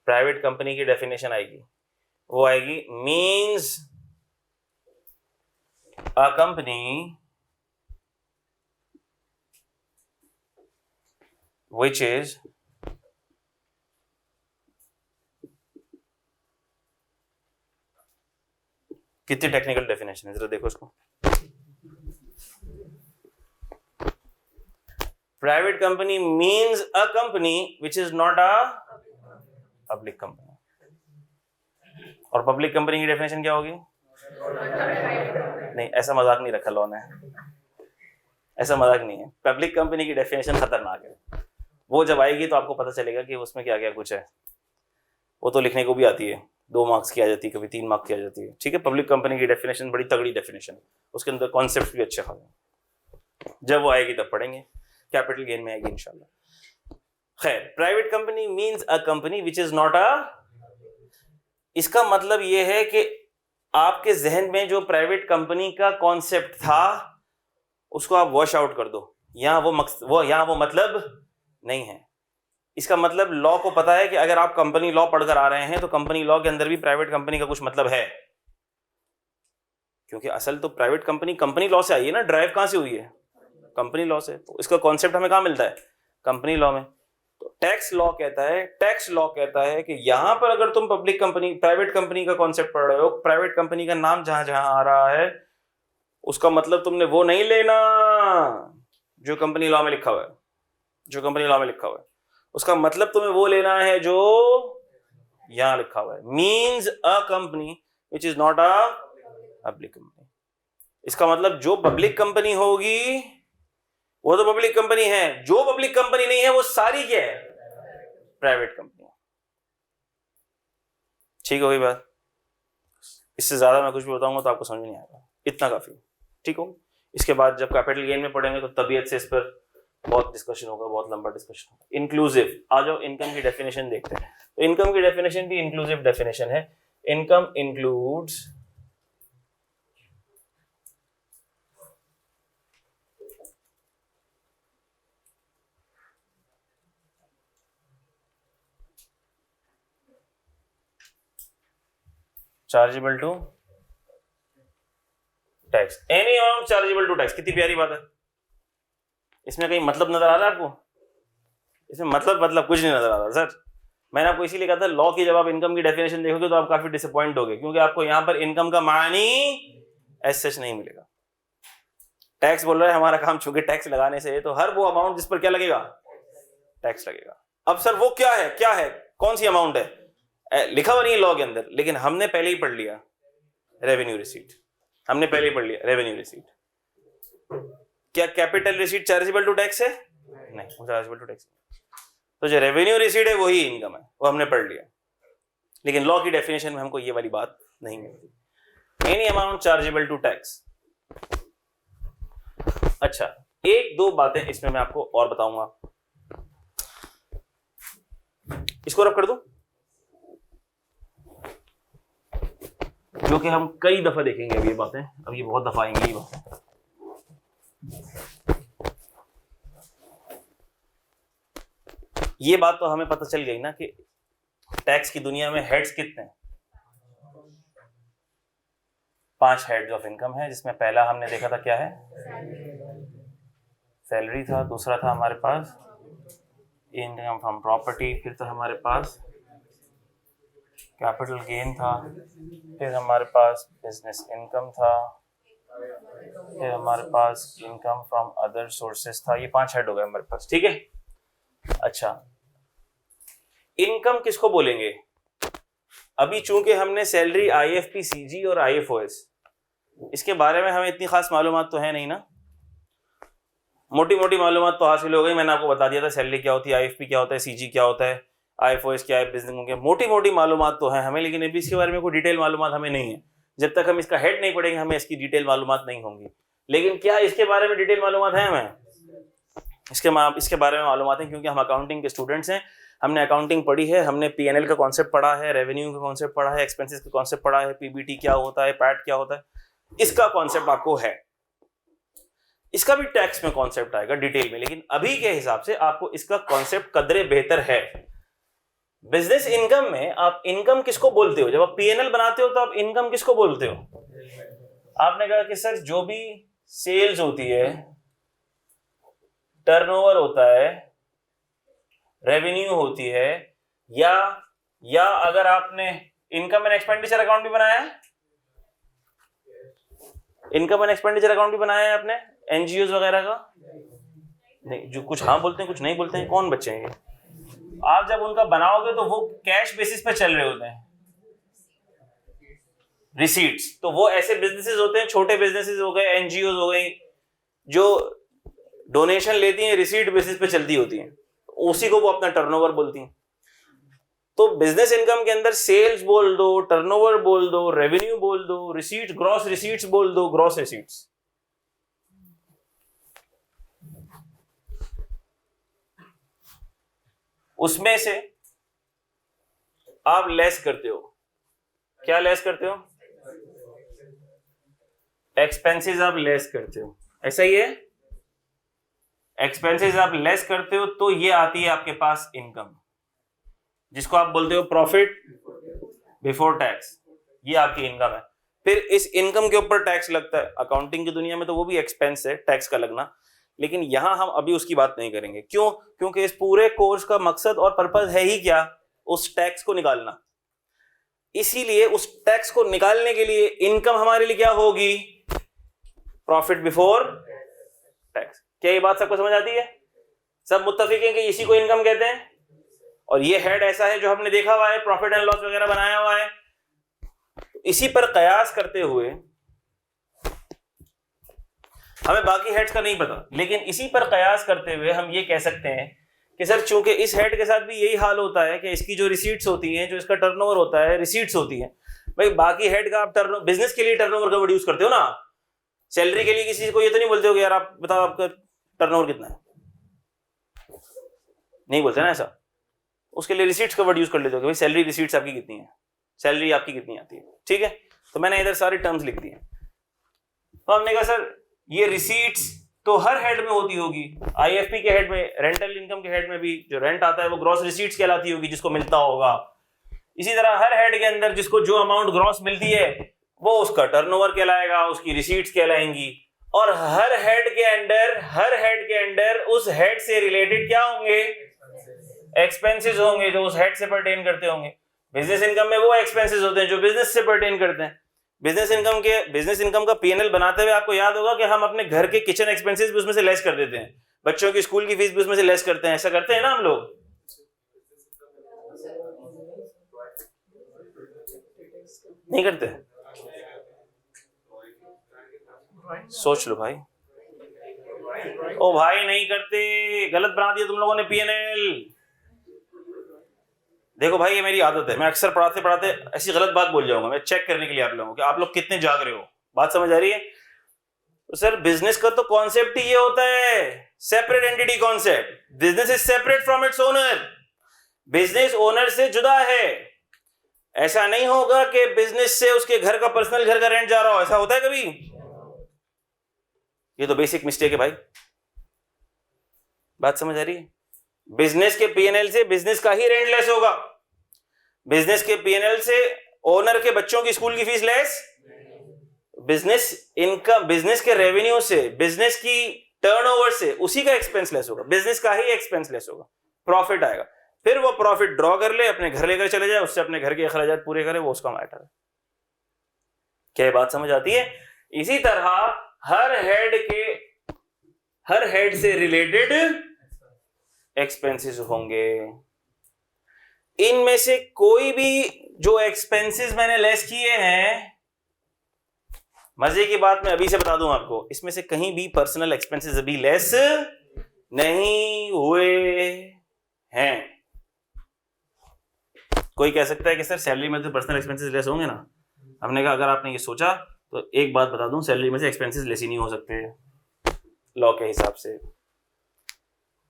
प्राइवेट कंपनी की डेफिनेशन आएगी, वो आएगी means a company which is कितनी टेक्निकल डेफिनेशन है, जरा देखो इसको। Private company means a company which is not a public company. और पब्लिक कंपनी की डेफिनेशन क्या होगी? नहीं, ऐसा मजाक नहीं रखा लॉ ने, ऐसा मजाक नहीं है। पब्लिक कंपनी की डेफिनेशन खतरनाक है, वो जब आएगी तो आपको पता चलेगा कि उसमें क्या क्या कुछ है। वो तो लिखने को भी आती है, 2 मार्क्स की आ जाती है, कभी 3 मार्क्स की आ जाती है। ठीक है, पब्लिक कंपनी की डेफिनेशन बड़ी तगड़ी डेफिनेशन है, उसके अंदर कॉन्सेप्ट भी अच्छे खासे। जब वो आएगी तब पढ़ेंगे, कैपिटल गेन में आएगी इंशाल्लाह। खैर, private company means a company which is not a, इसका मतलब ये है कि आपके जहन में जो प्राइवेट कंपनी का कॉन्सेप्ट था उसको आप वॉश आउट कर दो। यहां वो मतलब नहीं है। इसका मतलब लॉ को पता है कि अगर आप कंपनी लॉ पढ़कर आ रहे हैं तो कंपनी लॉ के अंदर भी प्राइवेट कंपनी का कुछ मतलब है, क्योंकि असल तो प्राइवेट कंपनी लॉ से आई है ना, ड्राइव कहां से हुई है? कंपनी लॉ से। तो इसका कॉन्सेप्ट हमें कहां मिलता है? कंपनी लॉ में। तो टैक्स लॉ कहता है कि यहां पर अगर तुम प्राइवेट कंपनी का कॉन्सेप्ट पढ़ रहे हो, प्राइवेट कंपनी का नाम जहां जहां आ रहा है उसका मतलब तुमने वो नहीं लेना जो कंपनी लॉ में लिखा हुआ है, उसका मतलब तुम्हें वो लेना है जो यहां लिखा हुआ है। Means a company which is not a public company. इसका मतलब जो पब्लिक कंपनी होगी वो तो पब्लिक कंपनी है, जो पब्लिक कंपनी नहीं है वो सारी क्या है? Private company. ठीक होगी बात? इससे ज्यादा मैं कुछ भी बताऊंगा तो आपको समझ नहीं आएगा, इतना काफी। ठीक हो? इसके बाद जब कैपिटल गेन में पढ़ेंगे तो तबीयत से इस पर बहुत डिस्कशन होगा, बहुत लंबा डिस्कशन होगा। इंक्लूसिव, आ जाओ इनकम की डेफिनेशन देखते हैं। तो इनकम की डेफिनेशन भी इंक्लूसिव डेफिनेशन है। Income includes chargeable to tax, any amount chargeable to tax. कितनी प्यारी बात है। इसमें कहीं मतलब नजर आ रहा है आपको? इसमें मतलब कुछ नहीं नजर आ रहा सर। मैंने आपको इसीलिए कहा था लॉ की जब आप इनकम की डेफिनेशन देखोगे तो आप काफी डिसअपॉइंट होगे, क्योंकि आपको यहां पर इनकम का मानी एज सच नहीं मिलेगा। टैक्स बोल रहा है हमारा काम, चूंकि टैक्स लगाने से है तो हर वो अमाउंट जिस पर क्या लगेगा? टैक्स लगेगा। अब सर वो क्या है कौन सी अमाउंट है? लिखा हुआ नहीं है लॉ के अंदर, लेकिन हमने पहले ही पढ़ लिया रेवेन्यू रिसीट। Revenue receipt. क्या capital receipt chargeable to tax है? नहीं, वो चार्जेबल टू टैक्स। तो जो रेवेन्यू रिसीट है वही इनकम है, वो हमने पढ़ लिया। लेकिन लॉ की डेफिनेशन में हमको ये वाली बात नहीं मिलती। Any amount chargeable to tax. अच्छा, एक दो बातें इसमें मैं आपको और बताऊंगा। इसको रब कर दो, जो कि हम कई दफा देखेंगे अब ये बातें, अब ये बहुत दफा आएंगी ये बातें। ये बात तो हमें पता चल गई ना कि टैक्स की दुनिया में हेड्स कितने हैं? 5 हेड्स ऑफ इनकम है, जिसमें पहला हमने देखा था क्या है? सैलरी था। दूसरा था हमारे पास इनकम फ्रॉम प्रॉपर्टी। फिर था हमारे पास कैपिटल गेन था। फिर हमारे पास बिजनेस इनकम था। फिर हमारे पास इनकम फ्रॉम अदर सोर्सेस था। ये 5 हेड हो गए हमारे पास। ठीक है। अच्छा, इनकम किसको बोलेंगे? अभी चूंकि हमने सैलरी, आईएफपी, सीजी और आईएफओएस, इसके बारे में हमें इतनी खास मालूमात तो है नहीं ना। मोटी मोटी मालूमात तो हासिल हो गई। मैंने आपको बता दिया था सैलरी क्या होती है, आईएफपी क्या होता है, सीजी क्या होता है, आईएफओएस क्या है, बिजनेस क्या। मोटी मोटी मालूमात तो है हमें, लेकिन अभी इसके बारे में कोई डिटेल मालूमात हमें नहीं है। जब तक हम इसका हेड नहीं पढ़ेंगे हमें इसकी डिटेल मालूमात नहीं होंगी। लेकिन क्या इसके बारे में डिटेल मालूमात है हमें? इसके बारे में मालूमात है, क्योंकि हम अकाउंटिंग के स्टूडेंट्स हैं। हमने अकाउंटिंग पढ़ी है, हमने पीएनएल का कॉन्सेप्ट पढ़ा है, रेवेन्यू का कॉन्सेप्ट पढ़ा है, एक्सपेंसेस का कॉन्सेप्ट पढ़ा है, पीबीटी क्या होता है, पैट क्या होता है, इसका कॉन्सेप्ट आपको है। इसका भी टैक्स में कॉन्सेप्ट आएगा डिटेल में, लेकिन अभी के हिसाब से आपको इसका कॉन्सेप्ट कदरे बेहतर है। बिजनेस इनकम में आप इनकम किसको बोलते हो? जब आप पीएनएल बनाते हो तो आप इनकम किसको बोलते हो? आपने कहा कि सर जो भी सेल्स होती है, टर्नओवर होता है, रेवेन्यू होती है, या अगर आपने इनकम एंड एक्सपेंडिचर अकाउंट भी बनाया है, इनकम एंड एक्सपेंडिचर अकाउंट भी बनाया है आपने एनजीओ वगैरह का? नहीं, जो कुछ हाँ बोलते हैं कुछ नहीं बोलते हैं। कौन बच्चे हैं ये? आप जब उनका बनाओगे तो वो कैश बेसिस पे चल रहे होते हैं, रिसीट्स। तो वो ऐसे बिजनेसेस होते हैं, छोटे बिजनेसेस हो गए, एनजीओ हो गई, जो डोनेशन लेती हैं, रिसीट बेसिस पे चलती होती हैं, उसी को वो अपना टर्नओवर बोलती हैं। तो बिजनेस इनकम के अंदर सेल्स बोल दो, टर्नओवर बोल दो, रेवेन्यू बोल दो, रिसीट, ग्रॉस रिसीट्स बोल दो, ग्रॉस रिसीट्स। उसमें से आप लेस करते हो। क्या लेस करते हो? एक्सपेंसेस आप लेस करते हो, ऐसा ही है। एक्सपेंसेस आप लेस करते हो तो ये आती है आपके पास इनकम, जिसको आप बोलते हो प्रॉफिट बिफोर टैक्स। ये आपकी इनकम है। फिर इस इनकम के ऊपर टैक्स लगता है। अकाउंटिंग की दुनिया में तो वो भी एक्सपेंस है टैक्स का लगना, लेकिन यहां हम अभी उसकी बात नहीं करेंगे। क्यों? क्योंकि इस पूरे कोर्स का मकसद और पर्पस है ही क्या? उस टैक्स को निकालना। इसीलिए उस टैक्स को निकालने के लिए इनकम हमारे लिए क्या होगी? Profit before tax. क्या ये बात सबको समझ आती है? सब मुत्तफिक हैं कि इसी को इनकम कहते हैं। और ये हेड ऐसा है जो हमने देखा हुआ है, प्रॉफिट एंड लॉस वगैरह बनाया हुआ है। इसी पर कयास करते हुए, हमें बाकी हेड्स का नहीं पता, लेकिन इसी पर कयास करते हुए हम ये कह सकते हैं कि सर चूंकि इस हेड के साथ भी यही हाल होता है कि इसकी जो रिसीट्स होती हैं, जो इसका टर्नओवर होता है, रिसीट्स होती हैं। भाई बाकी हेड का आप बिजनेस के लिए टर्नओवर का वर्ड यूज करते हो ना। सैलरी के लिए किसी को ये तो नहीं बोलते हो कि यार आप बताओ आपका टर्नओवर कितना है, नहीं बोलते ना ऐसा। उसके लिए रिसीट्स का वर्ड यूज कर लेते हो कि भाई सैलरी रिसीट्स आपकी कितनी है, सैलरी आपकी कितनी आती है, ठीक है। तो मैंने इधर सारी टर्म्स लिख दिए। तो हमने कहा सर ये रिसीट्स तो हर हेड में होती होगी। आईएफपी के हेड में, रेंटल इनकम के हेड में भी जो रेंट आता है वो ग्रॉस रिसीट्स कहलाती होगी, जिसको मिलता होगा। इसी तरह हर हेड के अंदर जिसको जो अमाउंट ग्रॉस मिलती है वो उसका टर्नओवर कहलाएगा, उसकी रिसीट्स कहलाएंगी। और हर हेड के अंडर उस हेड से रिलेटेड क्या होंगे? एक्सपेंसेस होंगे, जो उस हेड से पर्टेन करते होंगे। बिजनेस इनकम में वो एक्सपेंसेस होते हैं जो बिजनेस से पर्टेन करते हैं। बिजनेस इनकम का पीएनएल बनाते हुए आपको याद होगा कि हम अपने घर के किचन एक्सपेंसेस भी उसमें से लेस कर देते हैं, बच्चों की स्कूल की फीस भी उसमें से लेस करते हैं। ऐसा करते हैं ना हम लोग? नहीं करते? सोच लो भाई। ओ भाई नहीं करते, गलत बना दिया तुम लोगों ने पीएनएल। देखो भाई ये मेरी आदत है, मैं अक्सर पढ़ाते पढ़ाते ऐसी गलत बात बोल जाऊंगा। मैं चेक करने के लिए आप लोगों कि आप लोग कितने जाग रहे हो। बात समझ आ रही है? तो सर बिजनेस का तो कॉन्सेप्ट ही ये होता है, separate entity concept. Business is separate from its owner. Business owner से जुदा है। ऐसा नहीं होगा कि बिजनेस से उसके घर का पर्सनल घर का रेंट जा रहा हो। ऐसा होता है कभी? ये तो बेसिक मिस्टेक है भाई। बात समझ आ रही है? बिजनेस के पीएनएल से बिजनेस का ही रेंट लेस होगा। बिजनेस के पीएनएल से ओनर के बच्चों की स्कूल की fees less. Business income, business के रेवेन्यू से, बिजनेस की टर्नओवर से उसी का एक्सपेंस लेस होगा। बिजनेस का ही एक्सपेंस लेस होगा, प्रॉफिट आएगा। फिर वो प्रॉफिट ड्रॉ कर ले, अपने घर लेकर चले जाए, उससे अपने घर के अखराजात पूरे करे, वो उसका मैटर है। क्या ये बात समझ आती है? इसी तरह हर हेड से रिलेटेड एक्सपेंसेस होंगे। इनमें से कोई भी जो एक्सपेंसेस मैंने लेस किए हैं, मजे की बात मैं अभी से बता दूं आपको, इसमें से कहीं भी पर्सनल एक्सपेंसेस अभी लेस नहीं हुए हैं। कोई कह सकता है कि सर सैलरी में तो पर्सनल एक्सपेंसेस लेस होंगे ना। हमने कहा अगर आपने ये सोचा तो एक बात बता दूं, सैलरी में से एक्सपेंसेस लेस ही नहीं हो सकते लॉ के हिसाब से।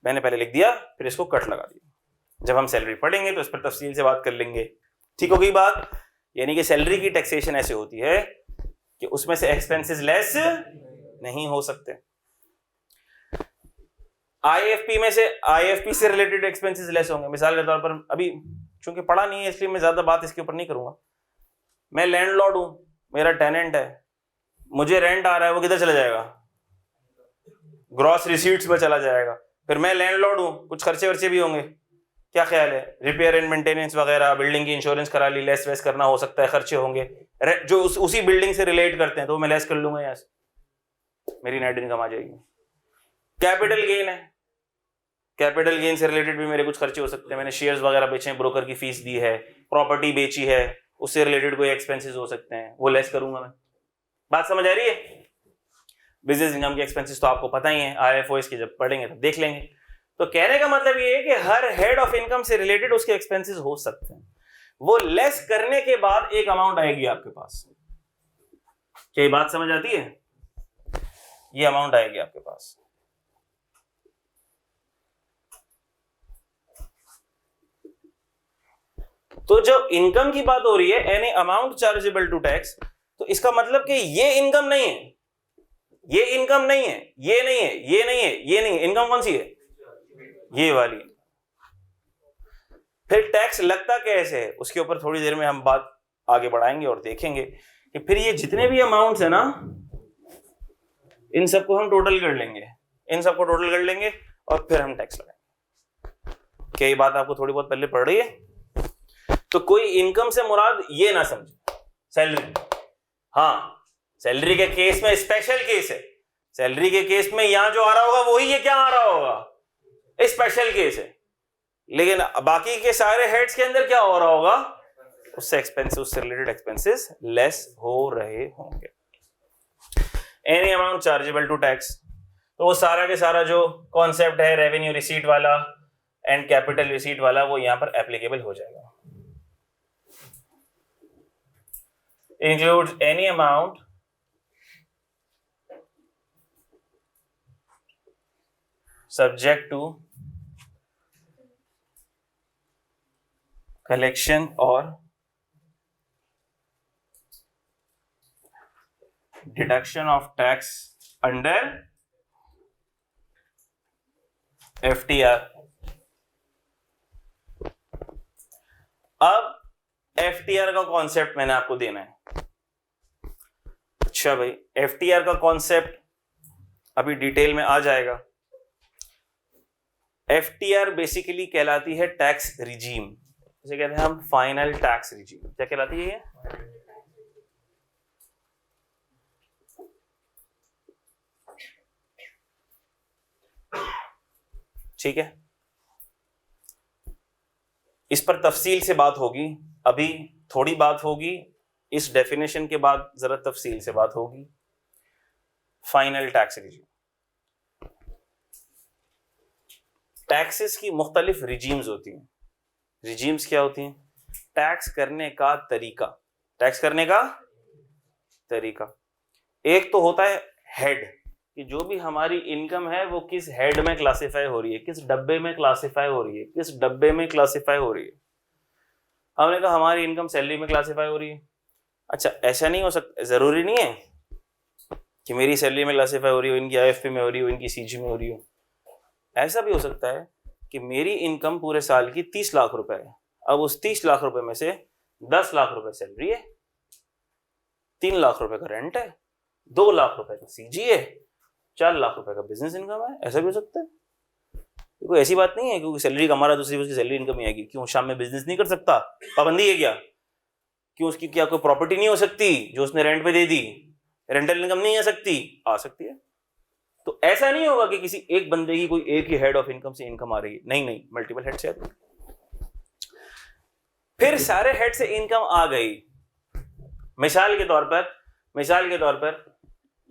मैंने पहले लिख दिया, फिर इसको कट लगा दिया। जब हम सैलरी पढ़ेंगे तो इस पर तफसील से बात कर लेंगे। ठीक हो गई बात? यानी कि सैलरी की टैक्सेशन ऐसे होती है कि उसमें से एक्सपेंसेस लेस नहीं हो सकते। आईएफपी से रिलेटेड एक्सपेंसेस लेस होंगे। मिसाल के तौर पर, अभी चूंकि पढ़ा नहीं है इसलिए मैं ज्यादा बात इसके ऊपर नहीं करूंगा। मैं लैंडलॉर्ड हूं, मेरा टेनेंट है, मुझे रेंट आ रहा है, वो किधर चला जाएगा? ग्रॉस रिसीट्स में चला जाएगा। फिर मैं लैंडलॉर्ड हूं, कुछ खर्चे वर्चे भी होंगे। क्या ख्याल है? रिपेयर एंड मेंटेनेंस वगैरह, बिल्डिंग की इंश्योरेंस करा ली, लेस वेस करना हो सकता है, खर्चे होंगे जो उसी बिल्डिंग से रिलेट करते हैं, तो मैं लेस कर लूंगा यहाँ से, मेरी नेट इनकम आ जाएगी। कैपिटल गेन है, कैपिटल गेन से रिलेटेड भी मेरे कुछ खर्चे हो सकते हैं। मैंने शेयर्स वगैरह बेचे हैं, ब्रोकर की फीस दी है, प्रॉपर्टी बेची है, उससे रिलेटेड कोई एक्सपेंसेस हो सकते हैं, वो लेस करूंगा मैं। बात समझ आ रही है? बिजनेस इनकम के एक्सपेंसेस तो आपको पता ही है, आईएफओएस की जब पढ़ेंगे तो देख लेंगे। तो कहने का मतलब ये है कि हर हेड ऑफ इनकम से रिलेटेड उसके एक्सपेंसेस हो सकते हैं। वो लेस करने के बाद एक अमाउंट आएगी आपके पास। क्या ये बात समझ आती है? ये अमाउंट आएगी आपके पास। तो जब इनकम की बात हो रही है any amount chargeable to tax, तो इसका मतलब कि ये इनकम नहीं है, ये इनकम नहीं है, ये नहीं है, ये नहीं है, ये नहीं है, इनकम कौन सी है? ये वाली। फिर टैक्स लगता कैसे है उसके ऊपर थोड़ी देर में हम बात आगे बढ़ाएंगे और देखेंगे कि फिर ये जितने भी अमाउंट्स है ना, इन सबको हम टोटल कर लेंगे, इन सबको टोटल कर लेंगे और फिर हम टैक्स लगाएंगे। क्या ये बात आपको थोड़ी बहुत पहले पढ़ रही है? तो कोई इनकम से मुराद ये ना समझे सैलरी। हाँ, सैलरी के केस में स्पेशल केस है, सैलरी के केस में यहां जो आ रहा होगा वही ये क्या आ रहा होगा, स्पेशल केस है। लेकिन बाकी के सारे हेड्स के अंदर क्या हो रहा होगा, उससे एक्सपेंसेस, उससे रिलेटेड एक्सपेंसेस लेस हो रहे होंगे। Any amount chargeable to tax, तो वो सारा के सारा जो कॉन्सेप्ट है रेवेन्यू रिसीट वाला एंड कैपिटल रिसीट वाला, वो यहां पर एप्लीकेबल हो जाएगा। Includes any amount subject to collection or deduction of tax under FTR। अब FTR का कॉन्सेप्ट मैंने आपको देना है। अच्छा भाई, FTR का कॉन्सेप्ट अभी डिटेल में आ जाएगा। FTR बेसिकली कहलाती है टैक्स रिजीम, इसे कहते हैं हम फाइनल टैक्स रिजीम। क्या कहलाती है ये? ठीक है, इस पर तफसील से बात होगी, अभी थोड़ी बात होगी, इस डेफिनेशन के बाद जरा तफसील से बात होगी। फाइनल टैक्स रिजीम, टैक्सेस की मुख्तलिफ रिजीम्स होती हैं। रिजीम्स क्या होती हैं? टैक्स करने का तरीका, टैक्स करने का तरीका। एक तो होता है हेड, कि जो भी हमारी इनकम है वो किस हेड में क्लासिफाई हो रही है, किस डब्बे में क्लासिफाई हो रही है, किस डब्बे में क्लासिफाई हो रही है। हमने कहा हमारी इनकम सैलरी में क्लासिफाई हो रही है। अच्छा, ऐसा नहीं हो सकता, जरूरी नहीं है कि मेरी सैलरी में क्लासिफाई हो रही हो, इनकी IFP में हो रही हो, इनकी CG में हो रही हो। ऐसा भी हो सकता है कि मेरी इनकम पूरे साल की 30 लाख रुपए है, अब उस 30 लाख रुपए में से 10 लाख रुपए सैलरी है, 3 लाख रुपए का रेंट है, 2 लाख रुपए का CG है, 4 लाख रुपए का बिजनेस इनकम है। ऐसा भी हो सकता है। कोई ऐसी बात नहीं है क्योंकि सैलरी कमा रहा है दूसरी उसकी सैलरी इनकम ही आएगी। क्यों शाम में बिजनेस नहीं कर सकता? पाबंदी है क्या? क्यों उसकी क्या कोई प्रॉपर्टी नहीं हो सकती जो उसने रेंट पे दे दी? रेंटल इनकम नहीं आ सकती? आ सकती है। तो ऐसा नहीं होगा कि किसी एक बंदे की कोई एक ही हेड ऑफ इनकम से इनकम आ रही है, नहीं नहीं, मल्टीपल हेड से आती है। फिर सारे हेड से इनकम आ गई। मिसाल के तौर पर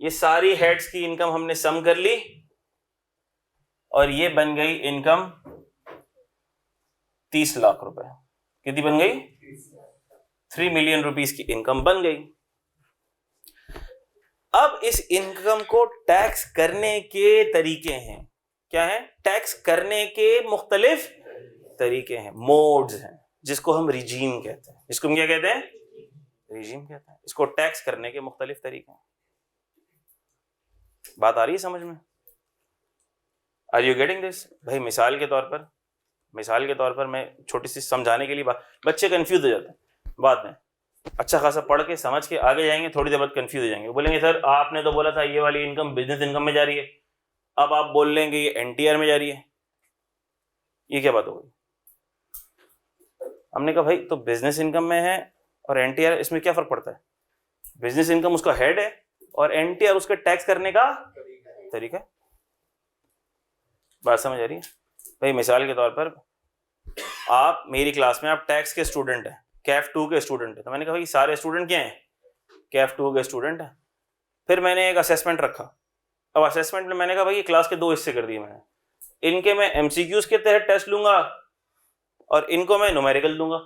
ये सारी हेड्स की इनकम हमने सम कर ली और ये बन गई इनकम 30 लाख रुपए। कितनी बन गई? 3 मिलियन रुपीस की इनकम बन गई। अब इस इनकम को टैक्स करने के तरीके हैं। क्या है? टैक्स करने के मुख्तलिफ तरीके हैं, मोड्स हैं, जिसको हम रिजीम कहते हैं। इसको हम क्या कहते हैं? रिजीम कहते हैं। इसको टैक्स करने के मुख्तलिफ तरीके हैं। बात आ रही है समझ में? Are you getting this? भाई मिसाल के तौर पर मैं छोटी सी समझाने के लिए बच्चे कंफ्यूज हो जाते हैं बाद में। अच्छा खासा पढ़ के समझ के आगे जाएंगे, थोड़ी देर बाद कंफ्यूज हो जाएंगे, बोलेंगे सर आपने तो बोला था ये वाली इनकम बिजनेस इनकम में जा रही है, अब आप बोल लेंगे ये NTR में जा रही है, ये क्या बात हो गई? हमने कहा भाई तो बिजनेस इनकम में है और NTR, इसमें क्या फर्क पड़ता है? बिजनेस इनकम उसका हेड है और NTR उसका टैक्स करने का तरीका है। बात समझ आ रही है? भाई मिसाल के तौर पर आप मेरी क्लास में आप टैक्स के स्टूडेंट हैं, CAF 2 के स्टूडेंट है, तो मैंने कहा भाई सारे स्टूडेंट क्या हैं? CAF 2 के स्टूडेंट हैं। फिर मैंने एक असेसमेंट रखा। अब असेसमेंट में मैंने कहा भाई ये क्लास के 2 हिस्से कर दिए मैंने, इनके मैं MCQs के तहत टेस्ट लूंगा और इनको मैं न्यूमेरिकल दूंगा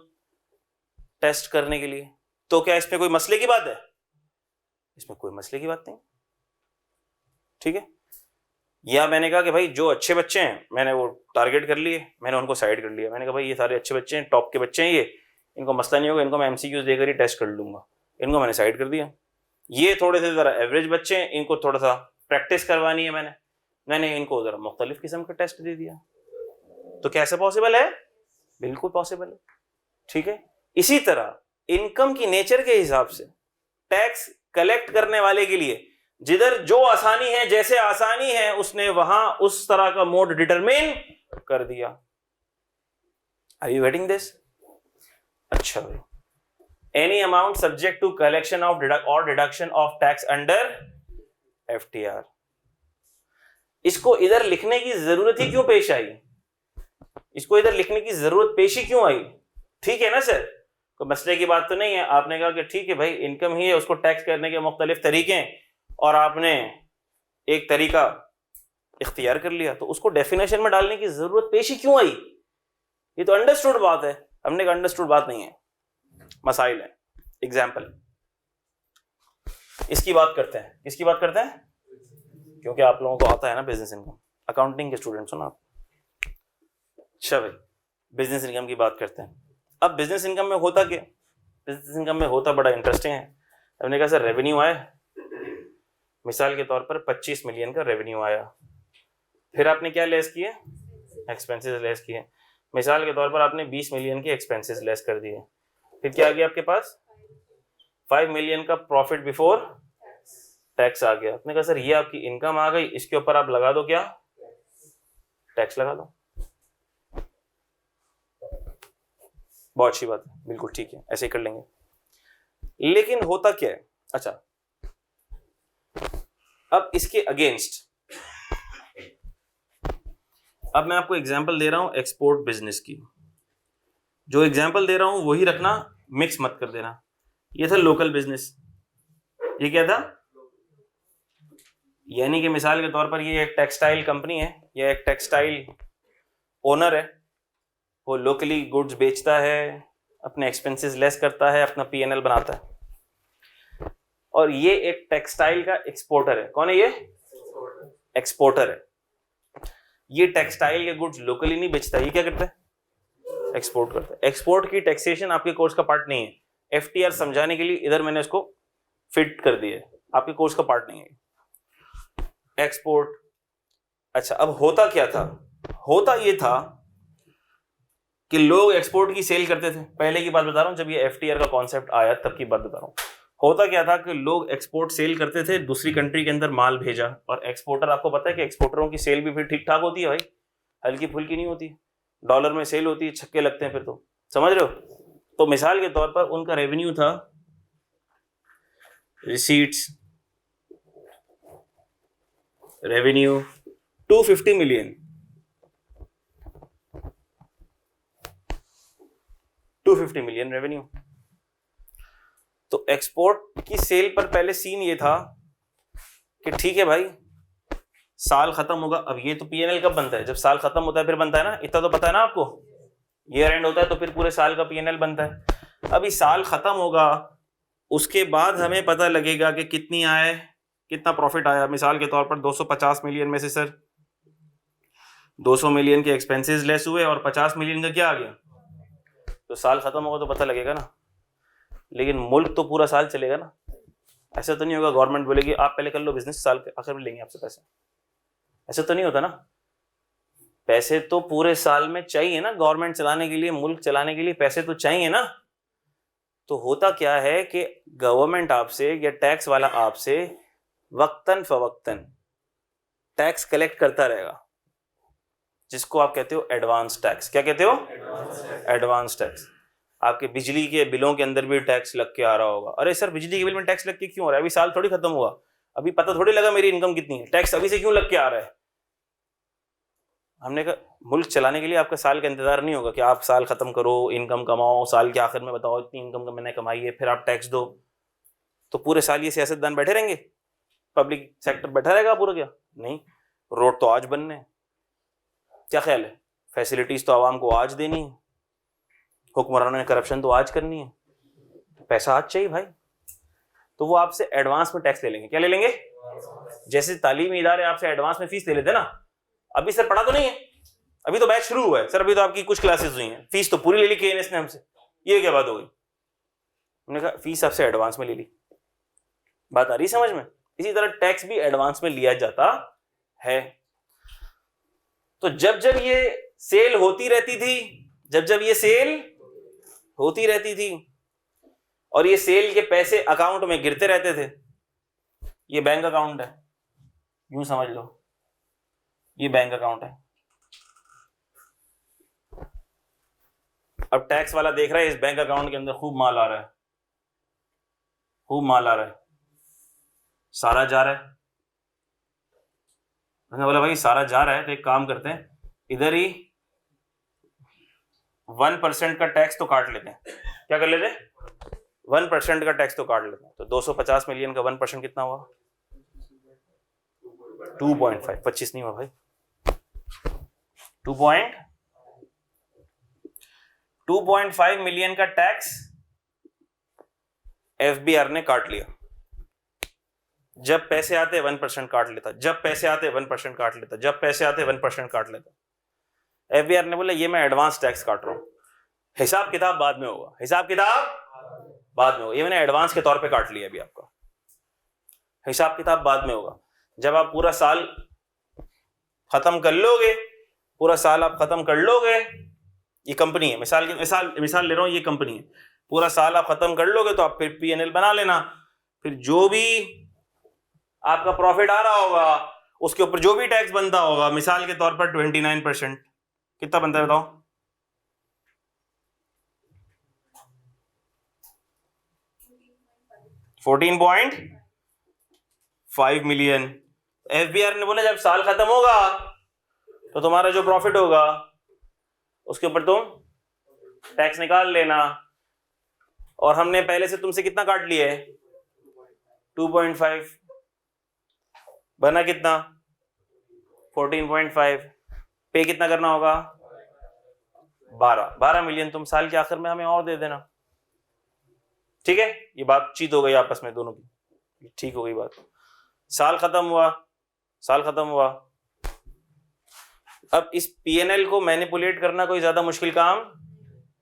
टेस्ट करने के लिए। तो क्या इसमें कोई मसले की बात है? इसमें कोई मसले की बात नहीं, ठीक है। या मैंने कहा कि भाई जो अच्छे बच्चे हैं मैंने वो टारगेट कर लिए, मैंने उनको साइड कर लिया, मैंने कहा भाई ये सारे अच्छे बच्चे हैं, टॉप के बच्चे हैं, ये इनको मसला नहीं होगा, इनको मैं MCQs देकर ही टेस्ट कर लूँगा, इनको मैंने साइड कर दिया। ये थोड़े से ज़रा एवरेज बच्चे हैं, इनको थोड़ा सा प्रैक्टिस करवानी है मैंने इनको ज़रा मुख्तलिफ किस्म का टेस्ट दे दिया। तो कैसे पॉसिबल है? बिल्कुल पॉसिबल है, ठीक है। इसी तरह इनकम की नेचर के हिसाब से टैक्स कलेक्ट करने वाले के लिए जिधर जो आसानी है, जैसे आसानी है, उसने वहां उस तरह का मोड डिटरमिन कर दिया। Are you getting this? अच्छा भाई, any amount subject to collection of और deduction of tax under FTR। इसको इधर लिखने की जरूरत ही क्यों पेश आई? इसको इधर लिखने की जरूरत पेश ही क्यों आई? ठीक है ना सर, कोई मसले की बात तो नहीं है। आपने कहा कि ठीक है भाई, इनकम ही है, उसको टैक्स करने के मुख्तलिफ तरीके हैं और आपने एक तरीका इख्तियार कर लिया, तो उसको डेफिनेशन में डालने की जरूरत पेश ही क्यों आई? ये तो अंडरस्टूड बात है। हमने कहा अंडरस्टूड बात नहीं है, मसाइल है। एग्जाम्पल इसकी बात करते हैं। किसकी बात करते हैं? क्योंकि आप लोगों को आता है ना बिजनेस इनकम, अकाउंटिंग के स्टूडेंट्स हो ना आप। अच्छा भाई, बिजनेस इनकम की बात करते हैं। अब बिजनेस इनकम में होता क्या? बिजनेस इनकम में होता बड़ा इंटरेस्टिंग है। हमने कहा सर रेवेन्यू आया, मिसाल के तौर पर 25 मिलियन का रेवेन्यू आया, फिर आपने क्या लेस किए? एक्सपेंसेस लेस किए। मिसाल के तौर पर आपने 20 मिलियन के एक्सपेंसेस लेस कर दिए, फिर क्या आ गया आपके पास? 5 मिलियन का प्रॉफिट बिफोर टैक्स आ गया। आपने कहा सर ये आपकी इनकम आ गई, इसके ऊपर आप लगा दो क्या? टैक्स लगा दो। बहुत अच्छी बात है, बिल्कुल ठीक है, ऐसे ही कर लेंगे। लेकिन होता क्या है? अच्छा, अब इसके अगेंस्ट अब मैं आपको एग्जांपल दे रहा हूं एक्सपोर्ट बिजनेस की। जो एग्जांपल दे रहा हूं वही रखना, मिक्स मत कर देना। ये था लोकल बिजनेस, ये क्या था? यानी कि मिसाल के तौर पर ये एक टेक्सटाइल कंपनी है, ये एक टेक्सटाइल ओनर है, वो लोकली गुड्स बेचता है, अपने एक्सपेंसेस लेस करता है, अपना P&L बनाता है। और ये एक टेक्सटाइल का एक्सपोर्टर है। कौन है ये? एक्सपोर्टर है। ये टेक्सटाइल के गुड्स लोकली नहीं बेचता, ये क्या करता है? एक्सपोर्ट करता है। एक्सपोर्ट की टैक्सेशन आपके कोर्स का पार्ट नहीं है। FTR समझाने के लिए इधर मैंने इसको फिट कर दिया है, आपके कोर्स का पार्ट नहीं है एक्सपोर्ट। अच्छा, अब होता क्या था? होता ये था कि लोग एक्सपोर्ट की सेल करते थे। पहले की बात बता रहा हूं, जब ये FTR का कॉन्सेप्ट आया तब की बात बता रहा हूं। होता क्या था कि लोग एक्सपोर्ट सेल करते थे, दूसरी कंट्री के अंदर माल भेजा, और एक्सपोर्टर, आपको पता है कि एक्सपोर्टरों की सेल भी फिर ठीक ठाक होती है भाई, हल्की फुल्की नहीं होती, डॉलर में सेल होती है, छक्के लगते हैं फिर तो, समझ रहे हो? तो मिसाल के तौर पर उनका रेवेन्यू था, receipts revenue 250 million, 250 million revenue. तो एक्सपोर्ट की सेल पर पहले सीन ये था कि ठीक है भाई, साल खत्म होगा। अब ये तो P&L कब बनता है? जब साल खत्म होता है फिर बनता है ना, इतना तो पता है ना आपको। ईयर एंड होता है तो फिर पूरे साल का P&L बनता है। अभी साल खत्म होगा, उसके बाद हमें पता लगेगा कि कितनी आए, कितना प्रॉफिट आया। मिसाल के तौर पर 250 मिलियन में से सर 200 मिलियन के एक्सपेंसेस लेस हुए और 50 मिलियन का क्या आ गया? तो साल खत्म होगा तो पता लगेगा ना। लेकिन मुल्क तो पूरा साल चलेगा ना। ऐसा तो नहीं होगा गवर्नमेंट बोलेगी आप पहले कर लो बिजनेस, साल के आखिर में लेंगे आपसे पैसे। ऐसा तो नहीं होता ना। पैसे तो पूरे साल में चाहिए ना, गवर्नमेंट चलाने के लिए, मुल्क चलाने के लिए पैसे तो चाहिए ना। तो होता क्या है कि गवर्नमेंट आपसे या टैक्स वाला आपसे वक्तन फवक्तन टैक्स कलेक्ट करता रहेगा, जिसको आप कहते हो एडवांस टैक्स। क्या कहते हो? Advance tax. आपके बिजली के बिलों के अंदर भी टैक्स लग के आ रहा होगा। अरे सर बिजली के बिल में टैक्स लग के क्यों आ रहा है? अभी साल थोड़ी खत्म हुआ, अभी पता थोड़ी लगा मेरी इनकम कितनी है, टैक्स अभी से क्यों लग के आ रहा है? हमने कहा मुल्क चलाने के लिए आपका साल का इंतजार नहीं होगा कि आप साल खत्म करो, इनकम कमाओ, साल के आखिर में बताओ इतनी इनकम मैंने कमाई है, फिर आप टैक्स दो। तो पूरे साल ये सियासतदान बैठे रहेंगे, पब्लिक सेक्टर बैठा रहेगा पूरा? क्या नहीं, रोड तो आज बनने हैं। क्या ख्याल है? फैसिलिटीज तो आवाम को आज देनी है, हुक्मरानों ने करप्शन तो आज करनी है, पैसा आज चाहिए भाई। तो वो आपसे एडवांस में टैक्स ले लेंगे। क्या ले लेंगे? जैसे तालीमी इदारे आपसे एडवांस में फीस ले लेते ना। अभी सर पढ़ा तो नहीं है, अभी तो बैच शुरू हुआ है सर, अभी तो आपकी कुछ क्लासेस हुई हैं, फीस तो पूरी ले ली KNS ने हमसे। ये क्या बात हो गई? हमने कहा फीस आपसे एडवांस में ले ली। बात आ रही समझ में? इसी तरह टैक्स भी एडवांस में लिया जाता है। तो जब जब ये सेल होती रहती थी, जब ये सेल होती रहती थी और ये सेल के पैसे अकाउंट में गिरते रहते थे, ये बैंक अकाउंट है, यूं समझ लो ये बैंक अकाउंट है। अब टैक्स वाला देख रहा है इस बैंक अकाउंट के अंदर खूब माल आ रहा है, खूब माल आ रहा है, सारा जा रहा है। मैंने बोला भाई सारा जा रहा है तो एक काम करते हैं, इधर ही 1% का टैक्स तो काट लेते हैं। क्या कर लेते हैं? 1% का टैक्स तो काट लेते हैं। तो 250 मिलियन का 1% कितना हुआ? 2.5, 25 नहीं हुआ भाई, 2.5 मिलियन का टैक्स एफबीआर ने काट लिया। जब पैसे आते 1% काट लेता, जब पैसे आते 1% काट लेता, जब पैसे आते 1% काट लेता। एफबीआर ने बोला ये मैं एडवांस टैक्स काट रहा हूं, हिसाब किताब बाद में होगा, हिसाब किताब बाद में होगा, ये मैंने एडवांस के तौर पे काट लिया, अभी आपका हिसाब किताब बाद में होगा। जब आप पूरा साल खत्म कर लोगे, पूरा साल आप खत्म कर लोगे, ये कंपनी है, मिसाल ले रहा हूं, ये कंपनी है, पूरा साल आप खत्म कर लोगे तो आप फिर पीएनएल बना लेना, फिर जो भी आपका प्रॉफिट आ रहा होगा उसके ऊपर जो भी टैक्स बनता होगा, मिसाल के तौर पर 29%, कितना बनता है बताओ? 14.5 मिलियन। एफबीआर ने बोला जब साल खत्म होगा तो तुम्हारा जो प्रॉफिट होगा उसके ऊपर तुम टैक्स निकाल लेना। और हमने पहले से तुमसे कितना काट लिया है? 2.5, बना कितना? 14.5। पे कितना करना होगा? 12 मिलियन तुम साल के आखिर में हमें और दे देना। ठीक है, ये बातचीत हो गई आपस में दोनों की, ठीक हो गई बात। साल खत्म हुआ, साल खत्म हुआ। अब इस पीएनएल को मैनिपुलेट करना कोई ज्यादा मुश्किल काम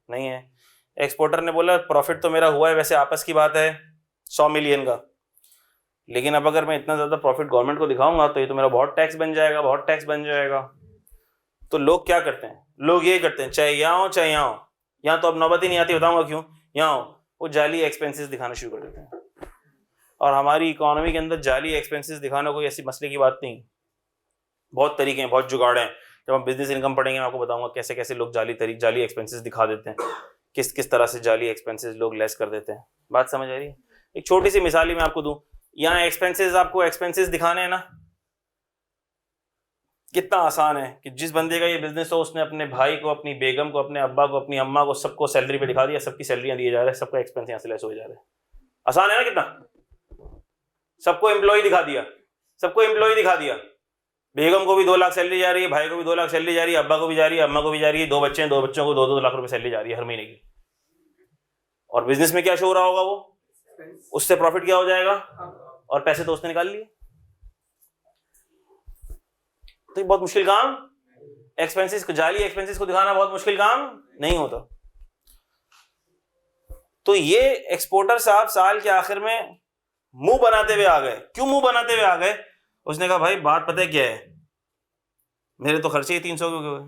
नहीं है। एक्सपोर्टर ने बोला प्रॉफिट तो मेरा हुआ है, वैसे आपस की बात है 100 मिलियन का, लेकिन अब अगर मैं इतना ज्यादा प्रॉफिट गवर्नमेंट को दिखाऊंगा तो ये तो मेरा बहुत टैक्स बन जाएगा, बहुत टैक्स बन जाएगा। तो लोग क्या करते हैं? लोग ये करते हैं, चाहे यहाँ हो चाहे यहाँ हो, यहाँ तो अब नौबत ही नहीं आती, बताऊंगा क्यों। यहाँ हो, वो जाली एक्सपेंसेस दिखाना शुरू कर देते हैं। और हमारी इकोनॉमी के अंदर जाली एक्सपेंसेस दिखाना कोई ऐसी मसले की बात नहीं, बहुत तरीके हैं, बहुत जुगाड़ हैं। जब हम बिजनेस इनकम पढ़ेंगे मैं आपको बताऊंगा कैसे कैसे लोग जाली एक्सपेंसेस दिखा देते हैं, किस किस तरह से जाली एक्सपेंसेस लोग लेस कर देते हैं। बात समझ आ रही है? एक छोटी सी मिसाल ही मैं आपको दूं, यहाँ एक्सपेंसेस, आपको एक्सपेंसेस दिखाने हैं ना, कितना आसान है कि जिस बंदे का ये बिजनेस हो उसने अपने भाई को, अपनी बेगम को, अपने अब्बा को, अपनी अम्मा को, सबको सैलरी पे दिखा दिया, सबकी सैलरियां दिए जा रहे हैं, सबका एक्सपेंस यहाँ से लेस हो जा रहा है। आसान है ना कितना? सबको एम्प्लॉय दिखा दिया, सबको एम्प्लॉय दिखा दिया। बेगम को भी 2 लाख सैलरी जा रही है, भाई को भी 2 लाख सैलरी जा रही है, अब्बा को भी जा रही है, अम्मा को भी जा रही है, 2 बच्चे हैं, 2 बच्चों को 2-2 लाख रुपए सैलरी जा रही है हर महीने की। और बिजनेस में क्या शो हो रहा होगा? वो उससे प्रॉफिट क्या हो जाएगा? और पैसे तो उसने निकाल लिए। तो ये बहुत मुश्किल काम, एक्सपेंसेस को, जाली एक्सपेंसेस को दिखाना बहुत मुश्किल काम नहीं होता। तो ये एक्सपोर्टर साहब साल के आखिर में मुंह बनाते हुए आ गए। क्यों मुंह बनाते हुए आ गए? उसने कहा भाई बात पता है क्या है, मेरे तो खर्चे ही 300 के हो गए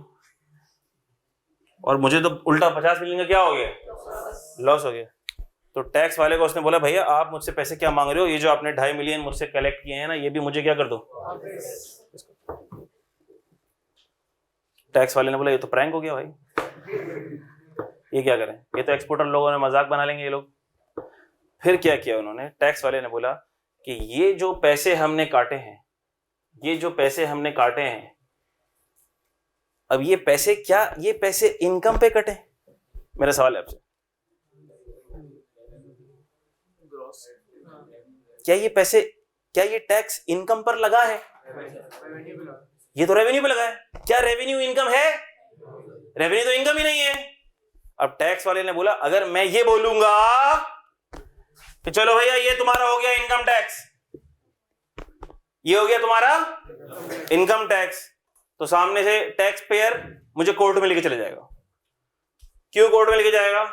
और मुझे तो उल्टा 50 मिलियन का क्या हो गया? लॉस हो गया। तो टैक्स वाले को उसने बोला भैया आप मुझसे पैसे क्या मांग रहे हो? ये जो आपने 2.5 मिलियन मुझसे कलेक्ट किए हैं ना, ये भी मुझे क्या कर दो। टैक्स वाले ने बोला ये तो प्रैंक हो गया भाई, ये क्या करें, ये तो एक्सपोर्टर लोगों ने मजाक बना लेंगे ये लोग। फिर क्या किया उन्होंने? टैक्स वाले ने बोला कि ये जो पैसे हमने काटे हैं, ये जो पैसे हमने काटे हैं, अब ये पैसे क्या, ये पैसे इनकम पे कटे? मेरा सवाल है आपसे, क्या ये पैसे, क्या ये टैक्स इनकम पर लगा है? ये तो रेवेन्यू पे लगा है। क्या रेवेन्यू इनकम है? रेवेन्यू तो इनकम ही नहीं है। अब टैक्स वाले ने बोला अगर मैं ये बोलूंगा कि चलो भैया ये तुम्हारा हो गया इनकम टैक्स, ये हो गया तुम्हारा इनकम टैक्स, तो सामने से टैक्स पेयर मुझे कोर्ट में लेके चले जाएगा। क्यों कोर्ट में लेके जाएगा?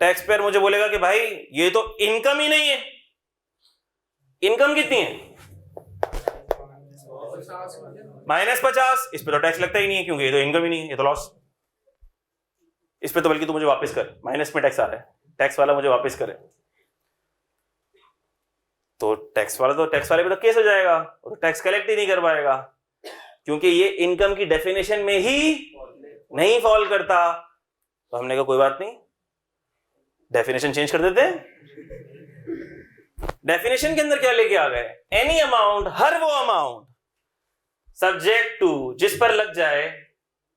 टैक्स पेयर मुझे बोलेगा कि भाई ये तो इनकम ही नहीं है। इनकम कितनी है? -50। इस पे तो टैक्स लगता ही नहीं है क्योंकि ये तो इनकम ही नहीं है, ये तो लॉस। इस पे तो बल्कि तू मुझे वापस कर, माइनस में टैक्स आ रहा है, टैक्स वाला मुझे वापस करे। तो टैक्स वाले पे तो केस हो जाएगा, वो तो टैक्स कलेक्ट ही नहीं कर पाएगा क्योंकि ये इनकम की डेफिनेशन में ही नहीं फॉल करता। तो हमने कहा कोई बात नहीं, डेफिनेशन चेंज कर देते हैं। डेफिनेशन के अंदर क्या लेके आ गए? एनी अमाउंट, हर वो अमाउंट सब्जेक्ट टू, जिस पर लग जाए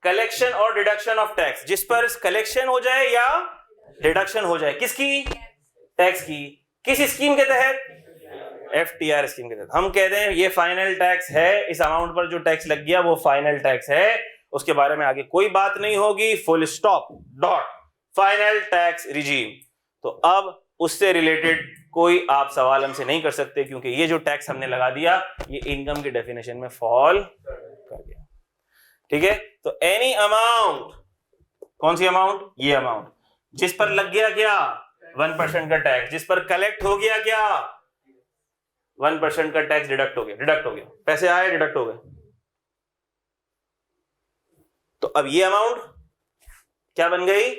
कलेक्शन और डिडक्शन ऑफ टैक्स, जिस पर कलेक्शन हो जाए या डिडक्शन हो जाए। किसकी? टैक्स की। किस स्कीम के तहत? FTR स्कीम के तहत। हम कहते हैं ये फाइनल टैक्स है, इस अमाउंट पर जो टैक्स लग गया वो फाइनल टैक्स है, उसके बारे में आगे कोई बात नहीं होगी, full stop, dot, final tax regime. तो अब उससे रिलेटेड कोई आप सवाल हमसे नहीं कर सकते क्योंकि ये जो टैक्स हमने लगा दिया ये इनकम की डेफिनेशन में फॉल कर गया। ठीक है, तो एनी अमाउंट, कौन सी अमाउंट? ये अमाउंट जिस पर लग गया क्या? 1% का टैक्स, जिस पर कलेक्ट हो गया क्या? 1% का टैक्स डिडक्ट हो गया, पैसे आए, डिडक्ट हो गए। तो अब ये अमाउंट क्या बन गई?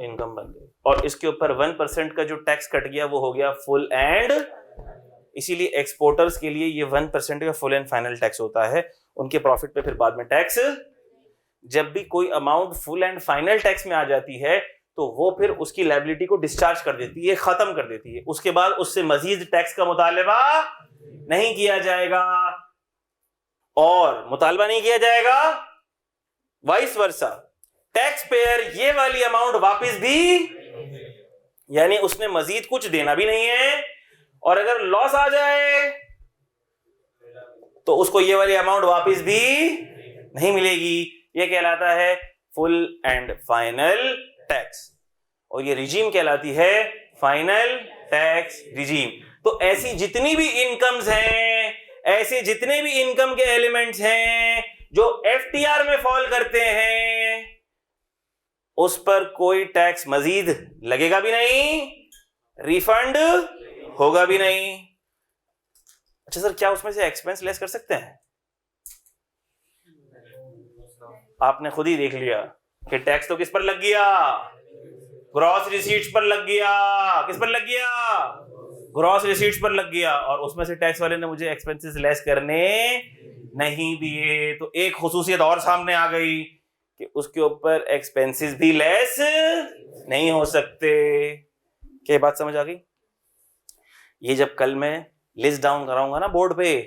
इनकम बन गई, और इसके ऊपर 1% का जो टैक्स कट गया वो हो गया फुल एंड। इसीलिए एक्सपोर्टर्स के लिए ये 1% का फुल एंड फाइनल टैक्स होता है, उनके प्रॉफिट पे फिर बाद में टैक्स। जब भी कोई amount full and final tax में आ जाती है तो वो फिर उसकी लायबिलिटी को डिस्चार्ज कर देती है, खत्म कर देती है। उसके बाद उससे मजीद टैक्स का मुतालबा नहीं किया जाएगा, और मुतालबा नहीं किया जाएगा वाइस वर्सा। टैक्स पेयर ये वाली अमाउंट वापस भी, यानी उसने मजीद कुछ देना भी नहीं है, और अगर लॉस आ जाए तो उसको ये वाली अमाउंट वापस भी नहीं मिलेगी। ये कहलाता है फुल एंड फाइनल टैक्स, और ये रिजीम कहलाती है फाइनल टैक्स रिजीम। तो ऐसी जितनी भी इनकम्स हैं, ऐसे जितने भी इनकम के एलिमेंट्स हैं जो FTR में फॉल करते हैं, उस पर कोई टैक्स मजीद लगेगा भी नहीं, रिफंड होगा भी नहीं। अच्छा सर, क्या उसमें से एक्सपेंस लेस कर सकते हैं? आपने खुद ही देख लिया कि टैक्स तो किस पर लग गया? ग्रॉस रिसीट्स पर लग गया। किस पर लग गया? ग्रॉस रिसीट्स पर लग गया, और उसमें से टैक्स वाले ने मुझे एक्सपेंसेस लेस करने नहीं दिए। तो एक खुसूसियत और सामने आ गई कि उसके ऊपर एक्सपेंसेस भी लेस नहीं हो सकते। क्या बात समझ आ गई? ये जब कल मैं लिस्ट डाउन कराऊंगा ना बोर्ड पे,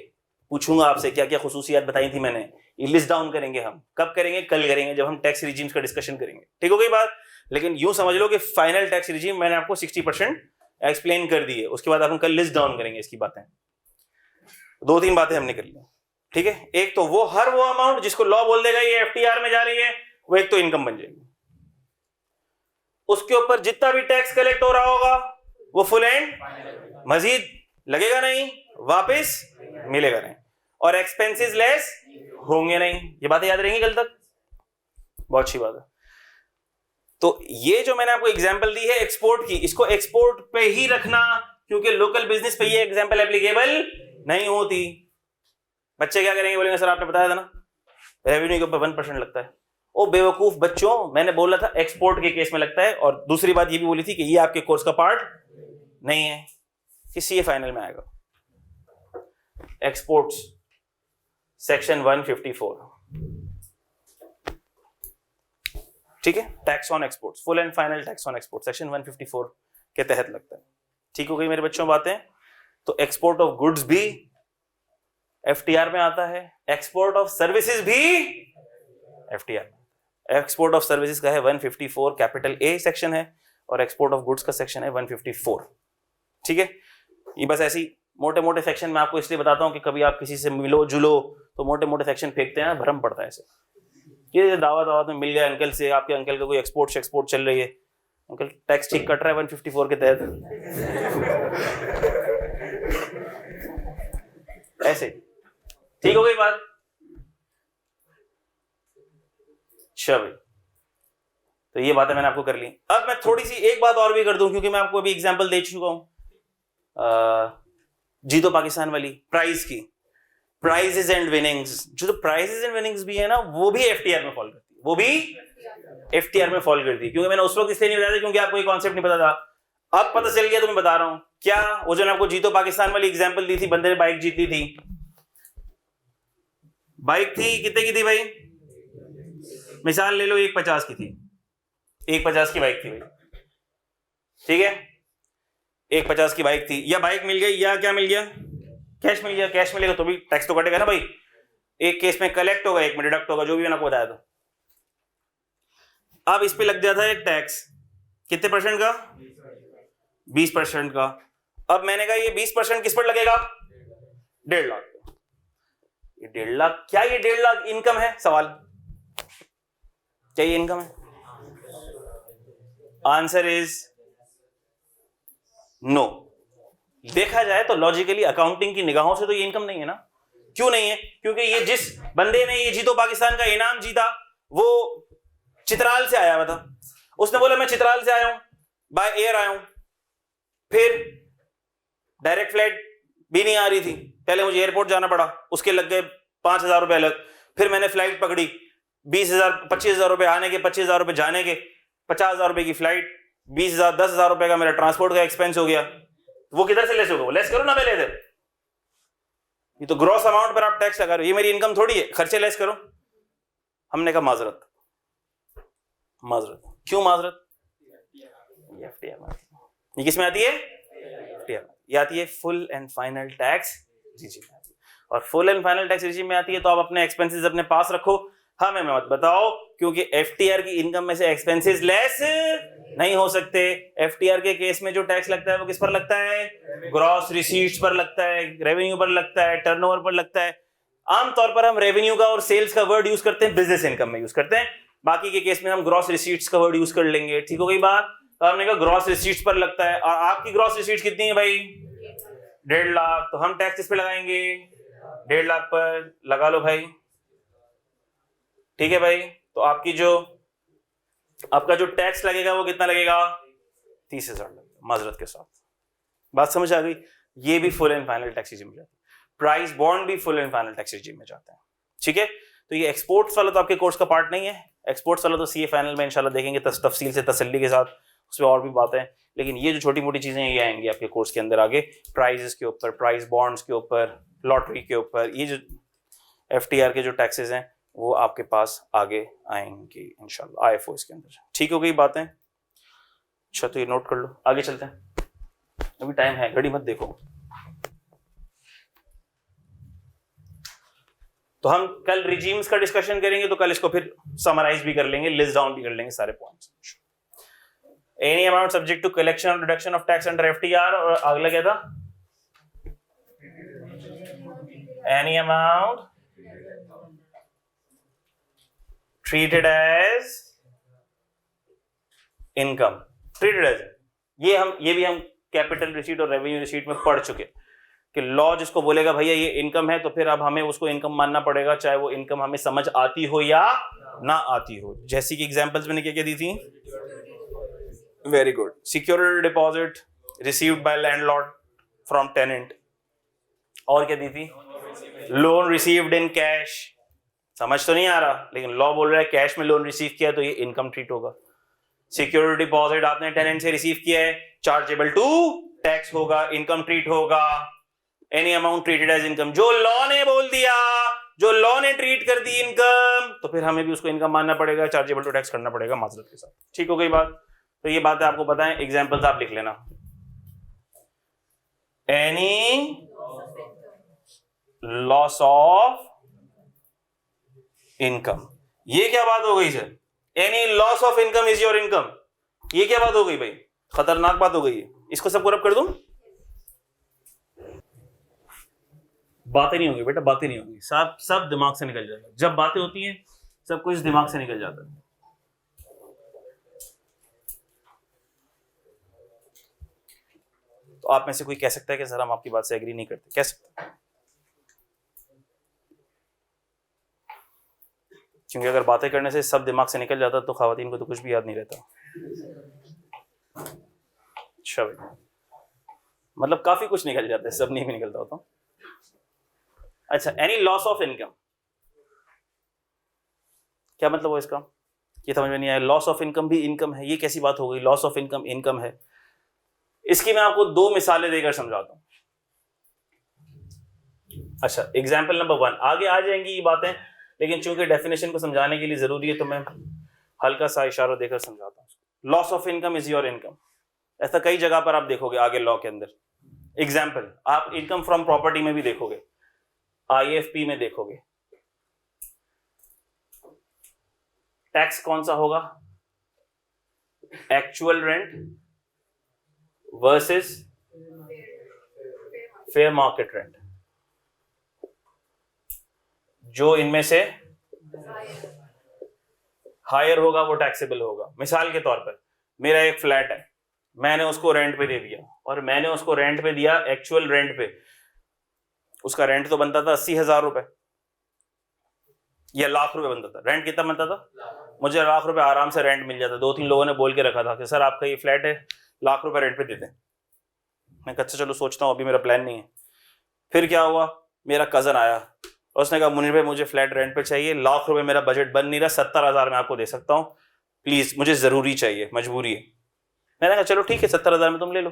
पूछूंगा आपसे क्या क्या खुसूसियत बताई थी मैंने, ये लिस्ट डाउन करेंगे हम। कब करेंगे? कल करेंगे, जब हम टैक्स रिजीम्स का डिस्कशन करेंगे। ठीक हो गई बात? लेकिन यूं समझ लो कि फाइनल टैक्स रिजीम मैंने आपको 60% एक्सप्लेन कर दी है, उसके बाद हम कल लिस्ट डाउन करेंगे इसकी बातें। 2-3 बातें हमने कर ली। ठीक है, एक तो वो हर वो अमाउंट जिसको लॉ बोल देगा ये FTR में जा रही है, वो एक तो इनकम बन जाएगी। उसके ऊपर जितना भी टैक्स कलेक्ट हो रहा होगा वो फुल एंड, मजीद लगेगा नहीं, वापस मिलेगा नहीं, और एक्सपेंसेस लेस होंगे नहीं। ये बातें याद रहेंगी कल तक? बहुत अच्छी बात है। तो ये जो मैंने आपको एग्जांपल दी है एक्सपोर्ट की, इसको एक्सपोर्ट पे ही रखना क्योंकि लोकल बिजनेस पे ये एग्जांपल एप्लीकेबल नहीं होती। बच्चे क्या करेंगे? बोलेंगे सर आपने बताया था ना रेवेन्यू के ऊपर 1% लगता है। ओ बेवकूफ बच्चों, मैंने बोला था एक्सपोर्ट के केस में लगता है, और दूसरी बात ये भी बोली थी कि ये आपके कोर्स का पार्ट नहीं है, किसी फाइनल में आएगा। एक्सपोर्ट्स सेक्शन 154, ठीक है, tax on exports, full and final tax on export section 154 के तहत लगता है। ठीक हो गई मेरे बच्चों बातें? तो एक्सपोर्ट ऑफ गुड्स भी FTR में आता है, एक्सपोर्ट ऑफ सर्विसेज भी FTR में। एक्सपोर्ट ऑफ सर्विसेज का है 154 कैपिटल A सेक्शन है, और एक्सपोर्ट ऑफ गुड्स का सेक्शन है 154। ठीक है, ये बस ऐसी मोटे मोटे सेक्शन में आपको इसलिए बताता हूं कि कभी आप किसी से मिलो जुलो तो मोटे मोटे सेक्शन फेंकते हैं ना, भ्रम पड़ता है ऐसे। ये दावत में मिल गया अंकल से, आपके अंकल का कोई एक्सपोर्ट चल रही है, अंकल टैक्स ठीक कट रहा है 154 के तहत, ऐसे। ठीक हो गई बात? चलो, तो ये बातें मैंने आपको कर ली। अब मैं थोड़ी सी एक बात और भी कर दूं, क्योंकि मैं आपको अभी एग्जांपल दे चुका हूं जीतो पाकिस्तान वाली प्राइज की, प्राइजेस एंड विनिंग्स। जो तो प्राइजेस एंड विनिंग्स भी है ना, वो भी एफटीआर में फॉल करती है, वो भी एफटीआर में फॉल करती है। क्योंकि मैंने उस वक्त इसलिए नहीं बताया क्योंकि आपको ये कॉन्सेप्ट नहीं पता था, अब पता चल गया तो मैं बता रहा हूं। क्या वो जो आपको जीतो पाकिस्तान वाली एग्जांपल दी थी, बंदे ने बाइक जीती थी, बाइक थी कितने की थी भाई, मिसाल ले लो 150 की थी, 150 की बाइक थी भाई, ठीक है, 150 की बाइक थी। या बाइक मिल गई या क्या मिल गया, कैश मिल गया। कैश मिलेगा तो भी टैक्स तो कटेगा ना भाई, एक केस में कलेक्ट होगा, एक में डिडक्ट होगा, जो भी मैंने आपको बताया था। अब इस पे लग जाता है टैक्स, कितने परसेंट का, 20% का। अब मैंने कहा ये 20% किस पर लगेगा, 1.5 लाख। ये 1.5 लाख, क्या ये 1.5 लाख इनकम है, सवाल, क्या ये इनकम है? Answer is no. देखा जाए तो लॉजिकली अकाउंटिंग की निगाहों से तो ये इनकम नहीं है ना। क्यों नहीं है? क्योंकि ये जिस बंदे ने ये जीतो पाकिस्तान का इनाम जीता, वो चित्राल से आया हुआ था। उसने बोला मैं चित्राल से आया हूं, बाय एयर आया हूं, फिर डायरेक्ट फ्लाइट भी नहीं आ रही थी, पहले मुझे एयरपोर्ट जाना पड़ा, उसके लग गए 5,000 रुपए अलग, फिर मैंने फ्लाइट पकड़ी, 20,000 25,000 रुपए आने के, 25,000 रुपए जाने के, 50,000 रुपए की फ्लाइट, 20,000 10,000 रुपए का मेरा ट्रांसपोर्ट का एक्सपेंस हो गया। वो किधर से लेस होगा? वो लेस करो ना पहले से। ये तो ग्रॉस अमाउंट पर आप टैक्स लगा रहे हो, ये मेरी इनकम थोड़ी है, खर्चे लेस करो। हमने कहा माजरत, माजरत। क्यों माजरत? ये किस में आती है? ये आती है full and final tax regime में आती है। और full and final tax regime में आती है तो आप अपने एक्सपेंसेस अपने पास रखो, हमें मत बताओ, क्योंकि एफटीआर की इनकम में से एक्सपेंसेस लेस नहीं हो सकते। एफटीआर के केस में जो टैक्स लगता है वो किस पर लगता है? ग्रॉस रिसीट्स पर लगता है, रेवेन्यू पर लगता है, टर्नओवर पर लगता है। आमतौर पर हम रेवेन्यू का और सेल्स का वर्ड यूज करते हैं, बिजनेस इनकम में यूज करते हैं। बाकी के केस में हम ग्रॉस रिसीट्स का वर्ड यूज कर लेंगे। ठीक हो गई बात? तो हमने कहा ग्रॉस रिसीट्स पर लगता है। और आपकी ग्रॉस रिसीट्स कितनी है भाई? 1.5 लाख। तो हम टैक्स किस पे लगाएंगे? 1.5 लाख पर लगा लो भाई। ठीक है भाई? तो आपका जो टैक्स लगेगा वो कितना लगेगा? 30,000 लगेगा माजरत के साथ। बात समझ आ गई? ये भी full and final tax regime में जाता है। प्राइस बॉन्ड भी full and final tax regime में जाता है। ठीक है? तो ये एक्सपोर्ट्स वाला तो आपके कोर्स का पार्ट नहीं है। एक्सपोर्ट्स वाला तो सीए फाइनल में इंशाल्लाह देखेंगे तफसील से, तसल्ली के साथ, उसमें और भी बातें हैं। लेकिन ये जो छोटी मोटी चीजें ये आएंगी आपके कोर्स के अंदर आगे, प्राइजेस के ऊपर, प्राइस बॉन्ड्स के ऊपर, लॉटरी के ऊपर, ये जो एफटीआर के जो टैक्सेस हैं वो आपके पास आगे आएंगे इंशाल्लाह आईएफओ के अंदर। ठीक हो गई बातें? अच्छा, तो ये नोट कर लो, आगे चलते हैं, अभी टाइम है, घड़ी मत देखो। तो हम कल रिजीम्स का डिस्कशन करेंगे, तो कल इसको फिर समराइज भी कर लेंगे, लिस्ट डाउन भी कर लेंगे सारे points. Any amount subject to collection और deduction of tax under FTR, और अगला क्या था? Any amount treated as income, treated as, ये भी हम कैपिटल रिसीट और रेवेन्यू रिसीट में पढ़ चुके कि लॉ जिसको बोलेगा भैया ये इनकम है, तो फिर अब हमें उसको इनकम मानना पड़ेगा, चाहे वो इनकम हमें समझ आती हो या ना आती हो। जैसी कि एग्जांपल्स मैंने क्या क्या दी थी? Very good. Security deposit received by landlord from tenant, और क्या दी थी? Loan received in cash. समझ तो नहीं आ रहा, लेकिन लॉ बोल रहा है कैश में लोन रिसीव किया तो ये इनकम ट्रीट होगा। सिक्योरिटी डिपॉजिट आपने टेनेंट से रिसीव किया है, चार्जेबल टू टैक्स होगा, इनकम ट्रीट होगा। Any amount treated as income, जो लॉ ने बोल दिया, जो लॉ ने ट्रीट कर दी इनकम, तो फिर हमें भी उसको इनकम मानना पड़ेगा, चार्जेबल टू टैक्स करना पड़ेगा माजरत के साथ। ठीक हो गई बात? तो ये बात आपको पता है, एग्जाम्पल्स आप लिख लेना। एनी लॉस ऑफ इनकम, ये क्या बात हो गई sir? Any loss of income is your income, ये क्या बात हो गई भाई? खतरनाक बात हो गई है। इसको सबको रब कर दूं? बातें नहीं होंगी बेटा, बातें नहीं होंगी, सब दिमाग से निकल जाएगा। जब बातें होती हैं सब कुछ दिमाग से निकल जाता है। तो आप में से कोई कह सकता है कि सर हम आपकी बात से एग्री नहीं करते? कह सकते, क्योंकि अगर बातें करने से सब दिमाग से निकल जाता तो खवातीन को तो कुछ भी याद नहीं रहता। अच्छा भाई, मतलब काफी कुछ निकल जाता है, सब नहीं भी निकलता होता। अच्छा, एनी लॉस ऑफ इनकम, क्या मतलब हो इसका? ये समझ में नहीं आया। लॉस ऑफ इनकम भी इनकम है, ये कैसी बात हो गई? लॉस ऑफ इनकम इनकम है। इसकी मैं आपको 2 मिसालें देकर समझाता हूं। अच्छा, एग्जाम्पल नंबर 1, आगे आ जाएंगी ये बातें, लेकिन चूंकि डेफिनेशन को समझाने के लिए जरूरी है तो मैं हल्का सा इशारा देकर समझाता हूं। Loss of income is your income, ऐसा कई जगह पर आप देखोगे आगे लॉ के अंदर। एग्जाम्पल, आप इनकम फ्रॉम प्रॉपर्टी में भी देखोगे, IFP में देखोगे। टैक्स कौन सा होगा? Actual rent versus fair market rent. जो इनमें से हायर होगा वो टैक्सेबल होगा। मिसाल के तौर पर मेरा एक फ्लैट है, मैंने उसको रेंट पे दे दिया, और मैंने उसको रेंट पे दिया एक्चुअल रेंट पे। उसका रेंट तो बनता था 80,000 रुपए या लाख रुपए बनता था। रेंट कितना बनता था? मुझे लाख रुपए आराम से रेंट मिल जाता। 2-3 लोगों ने बोल के रखा था कि सर आपका ये फ्लैट है, लाख रुपए रेंट पे दे दें। मैं कच्चा चलो सोचता हूँ, अभी मेरा प्लान नहीं है। फिर क्या हुआ, मेरा कजन आया, उसने कहा मुनीर भाई मुझे फ्लैट रेंट पे चाहिए, लाख रुपए मेरा बजट बन नहीं रहा, 70,000 में आपको दे सकता हूँ, प्लीज मुझे जरूरी चाहिए, मजबूरी है। मैंने कहा चलो ठीक है, 70,000 में तुम ले लो।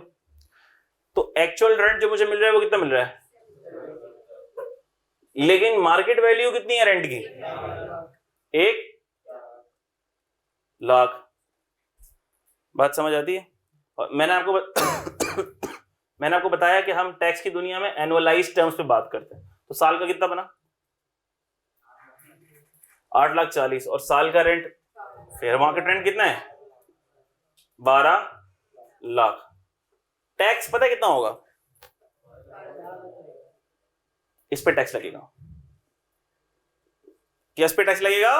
तो एक्चुअल रेंट जो मुझे मिल रहा है वो कितना मिल रहा है? लेकिन मार्केट वैल्यू कितनी है रेंट की? 1 लाख। बात समझ आती है? और मैंने आपको बताया कि हम टैक्स की दुनिया में एनुअलाइज टर्म्स पे बात करते हैं। तो साल का कितना बना? 8,40,000। और साल का रेंट, फेयर मार्केट रेंट कितना है? 12 लाख। टैक्स पता है कितना होगा? इस पे टैक्स लगेगा। क्या इस पे टैक्स लगेगा?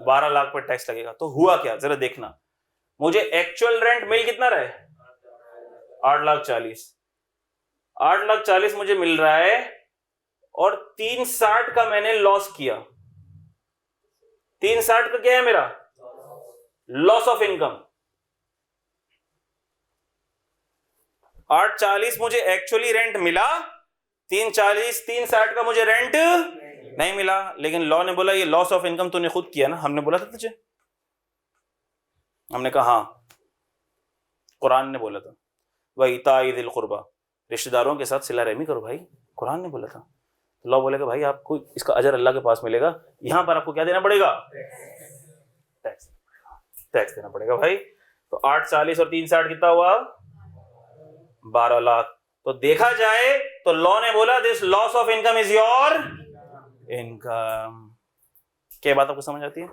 12 लाख पर टैक्स लगेगा। तो हुआ क्या, जरा देखना। मुझे एक्चुअल रेंट मिल कितना रहा है? 8,40,000। 8,40,000 मुझे मिल रहा है, और 360 का मैंने लॉस किया। 360 का क्या है मेरा? Loss of income. 8,40,000 मुझे एक्चुअली रेंट मिला, 360 का मुझे रेंट नहीं मिला। लेकिन लॉ ने बोला ये लॉस ऑफ इनकम तूने खुद किया ना, हमने बोला था तुझे। हमने कहा हाँ, कुरान ने बोला था वइताई दिल कुर्बा, रिश्तेदारों के साथ सिला रहमी करो भाई, कुरान ने बोला था। तो लॉ बोलेगा भाई आपको इसका अजर अल्लाह के पास मिलेगा, यहां पर आपको क्या देना पड़ेगा? टैक्स देना पड़ेगा भाई। तो 8,40,000 और 360 कितना हुआ? 12 लाख। तो देखा जाए तो लॉ ने बोला this loss of income is your income. क्या बात आपको समझ आती है?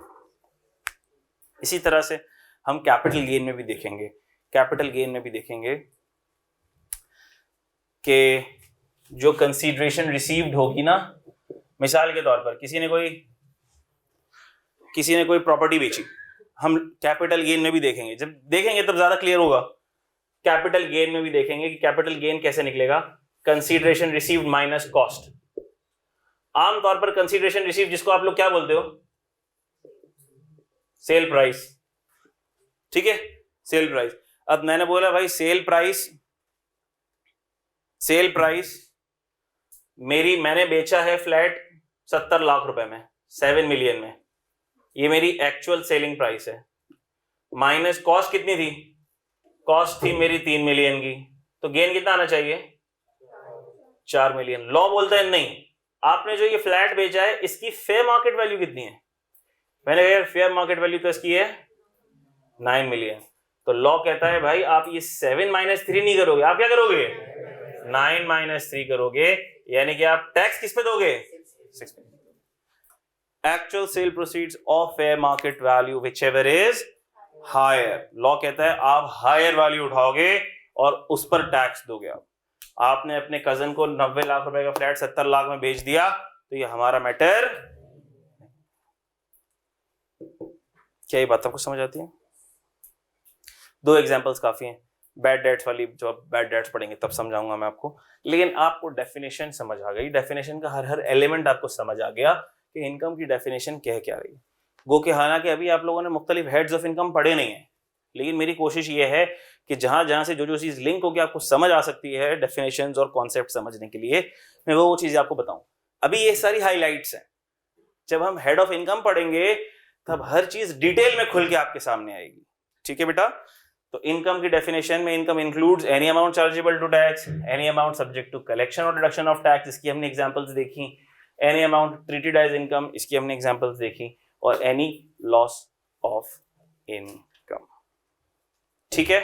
इसी तरह से हम कैपिटल गेन में भी देखेंगे। कैपिटल गेन में भी देखेंगे कि जो कंसीडरेशन रिसीव्ड होगी ना, मिसाल के तौर पर किसी ने कोई प्रॉपर्टी बेची, हम कैपिटल गेन में भी देखेंगे। जब देखेंगे तब ज्यादा क्लियर होगा। कैपिटल गेन में भी देखेंगे कि कैपिटल गेन कैसे निकलेगा। Consideration received minus cost. आमतौर पर कंसीडरेशन रिसीव्ड जिसको आप लोग क्या बोलते हो? Sale price. ठीक है, सेल प्राइस। अब मैंने बोला भाई सेल प्राइस मैंने बेचा है फ्लैट 70 लाख रुपए में, 7 मिलियन में, ये मेरी एक्चुअल सेलिंग प्राइस है। माइनस कॉस्ट कितनी थी? कॉस्ट थी मेरी 3 मिलियन की। तो गेन कितना आना चाहिए? 4 मिलियन। लॉ बोलता है नहीं, आपने जो ये फ्लैट बेचा है इसकी फेयर मार्केट वैल्यू कितनी है? मैंने कहा फेयर मार्केट वैल्यू तो इसकी है 9 मिलियन। तो लॉ कहता है भाई आप ये 7 - 3 नहीं करोगे, आप क्या करोगे? 9 - 3 करोगे, यानी कि आप टैक्स किस पे दोगे? 6 पे। Actual sale proceeds of fair market value whichever is higher. Law कहता है आप हायर वैल्यू उठाओगे और उस पर टैक्स दोगे। आपने अपने कजन को 90 लाख रुपए का फ्लैट 70 लाख में बेच दिया, तो ये हमारा मैटर। क्या ये बात आपको समझ आती है? 2 एग्जांपल्स काफी हैं। बैड डेट्स वाली, जो आप बैड डेट्स पढ़ेंगे तब समझाऊंगा मैं आपको, लेकिन आपको डेफिनेशन समझ आ गई। डेफिनेशन का हर एलिमेंट आपको समझ आ गया कि इनकम की डेफिनेशन कह क्या रही है। गो के हालांकि अभी आप लोगों ने मुख्तलिफ हेड्स ऑफ इनकम पढ़े नहीं है, लेकिन मेरी कोशिश ये है कि जहां जहां से जो जो चीज़ लिंक होगी आपको समझ आ सकती है डेफिनेशंस और कॉन्सेप्ट समझने के लिए, मैं वो चीज़ें आपको बताऊं। अभी ये सारी हाईलाइट्स हैं, जब हम हेड ऑफ इनकम पढ़ेंगे तब हर चीज डिटेल में खुल के आपके सामने आएगी। ठीक है बेटा। तो इनकम की डेफिनेशन में income includes any amount chargeable to tax, any amount subject to collection और डिडक्शन ऑफ टैक्स, इसकी हमने एग्जांपल्स देखी। Any amount treated as income, इसकी हमने एग्जांपल्स देखी। और एनी लॉस ऑफ इनकम। ठीक है,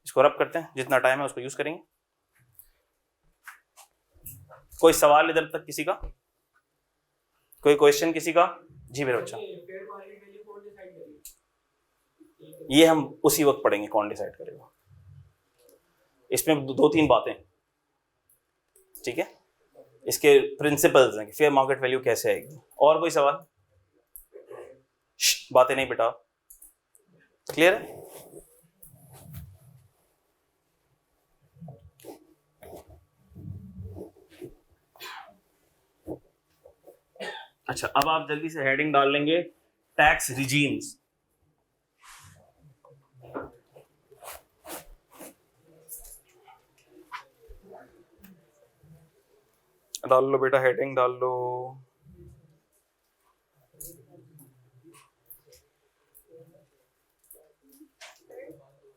इसको रब करते हैं, जितना टाइम है उसको यूज करेंगे। कोई सवाल इधर तक किसी का? कोई क्वेश्चन किसी का? जी मेरा बच्चा। ये हम उसी वक्त पढ़ेंगे कौन डिसाइड करेगा। इसमें दो तीन बातें, ठीक है, इसके प्रिंसिपल्स हैं कि फेयर मार्केट वैल्यू कैसे आएगी। और कोई सवाल? बातें नहीं बेटा, क्लियर है? अच्छा, अब आप जल्दी से हेडिंग डाल लेंगे टैक्स रिजीम्स। डाल लो बेटा, हेडिंग डाल लो।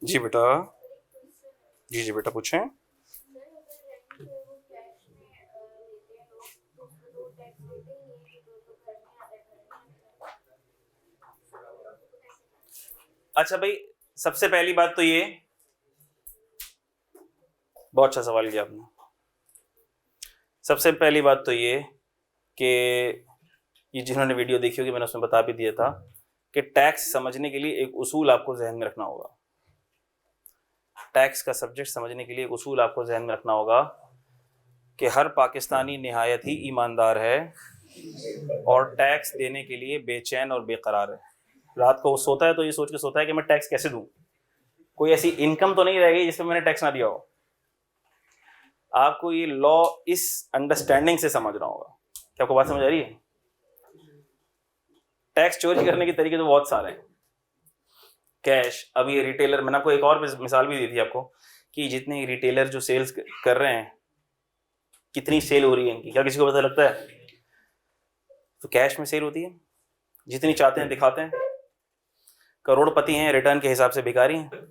जी बेटा, जी बेटा पूछें। अच्छा भाई, सबसे पहली बात तो ये, बहुत अच्छा सवाल किया आपने। सबसे पहली बात तो ये कि ये जिन्होंने वीडियो देखी होगी मैंने उसमें बता भी दिया था कि टैक्स समझने के लिए एक उसूल आपको जहन में रखना होगा। टैक्स का सब्जेक्ट समझने के लिए एक उसूल आपको जहन में रखना होगा कि हर पाकिस्तानी निहायत ही ईमानदार है और टैक्स देने के लिए बेचैन और बेकरार है। रात को वो सोता है तो ये सोच के सोता है कि मैं टैक्स कैसे दूं, कोई ऐसी इनकम तो नहीं रहेगी जिसमें मैंने टैक्स ना दिया हो। आपको ये लॉ इस अंडरस्टैंडिंग से समझना होगा। क्या आपको बात समझ आ रही है? टैक्स चोरी करने के तरीके तो बहुत सारे हैं। कैश, अब ये रिटेलर, मैंने आपको एक और मिसाल भी दी थी आपको कि जितने रिटेलर जो सेल्स कर रहे हैं, कितनी सेल हो रही है इनकी, क्या किसी को पता लगता है? तो कैश में सेल होती है, जितनी चाहते हैं दिखाते हैं। करोड़पति हैं, रिटर्न के हिसाब से भिखारी हैं।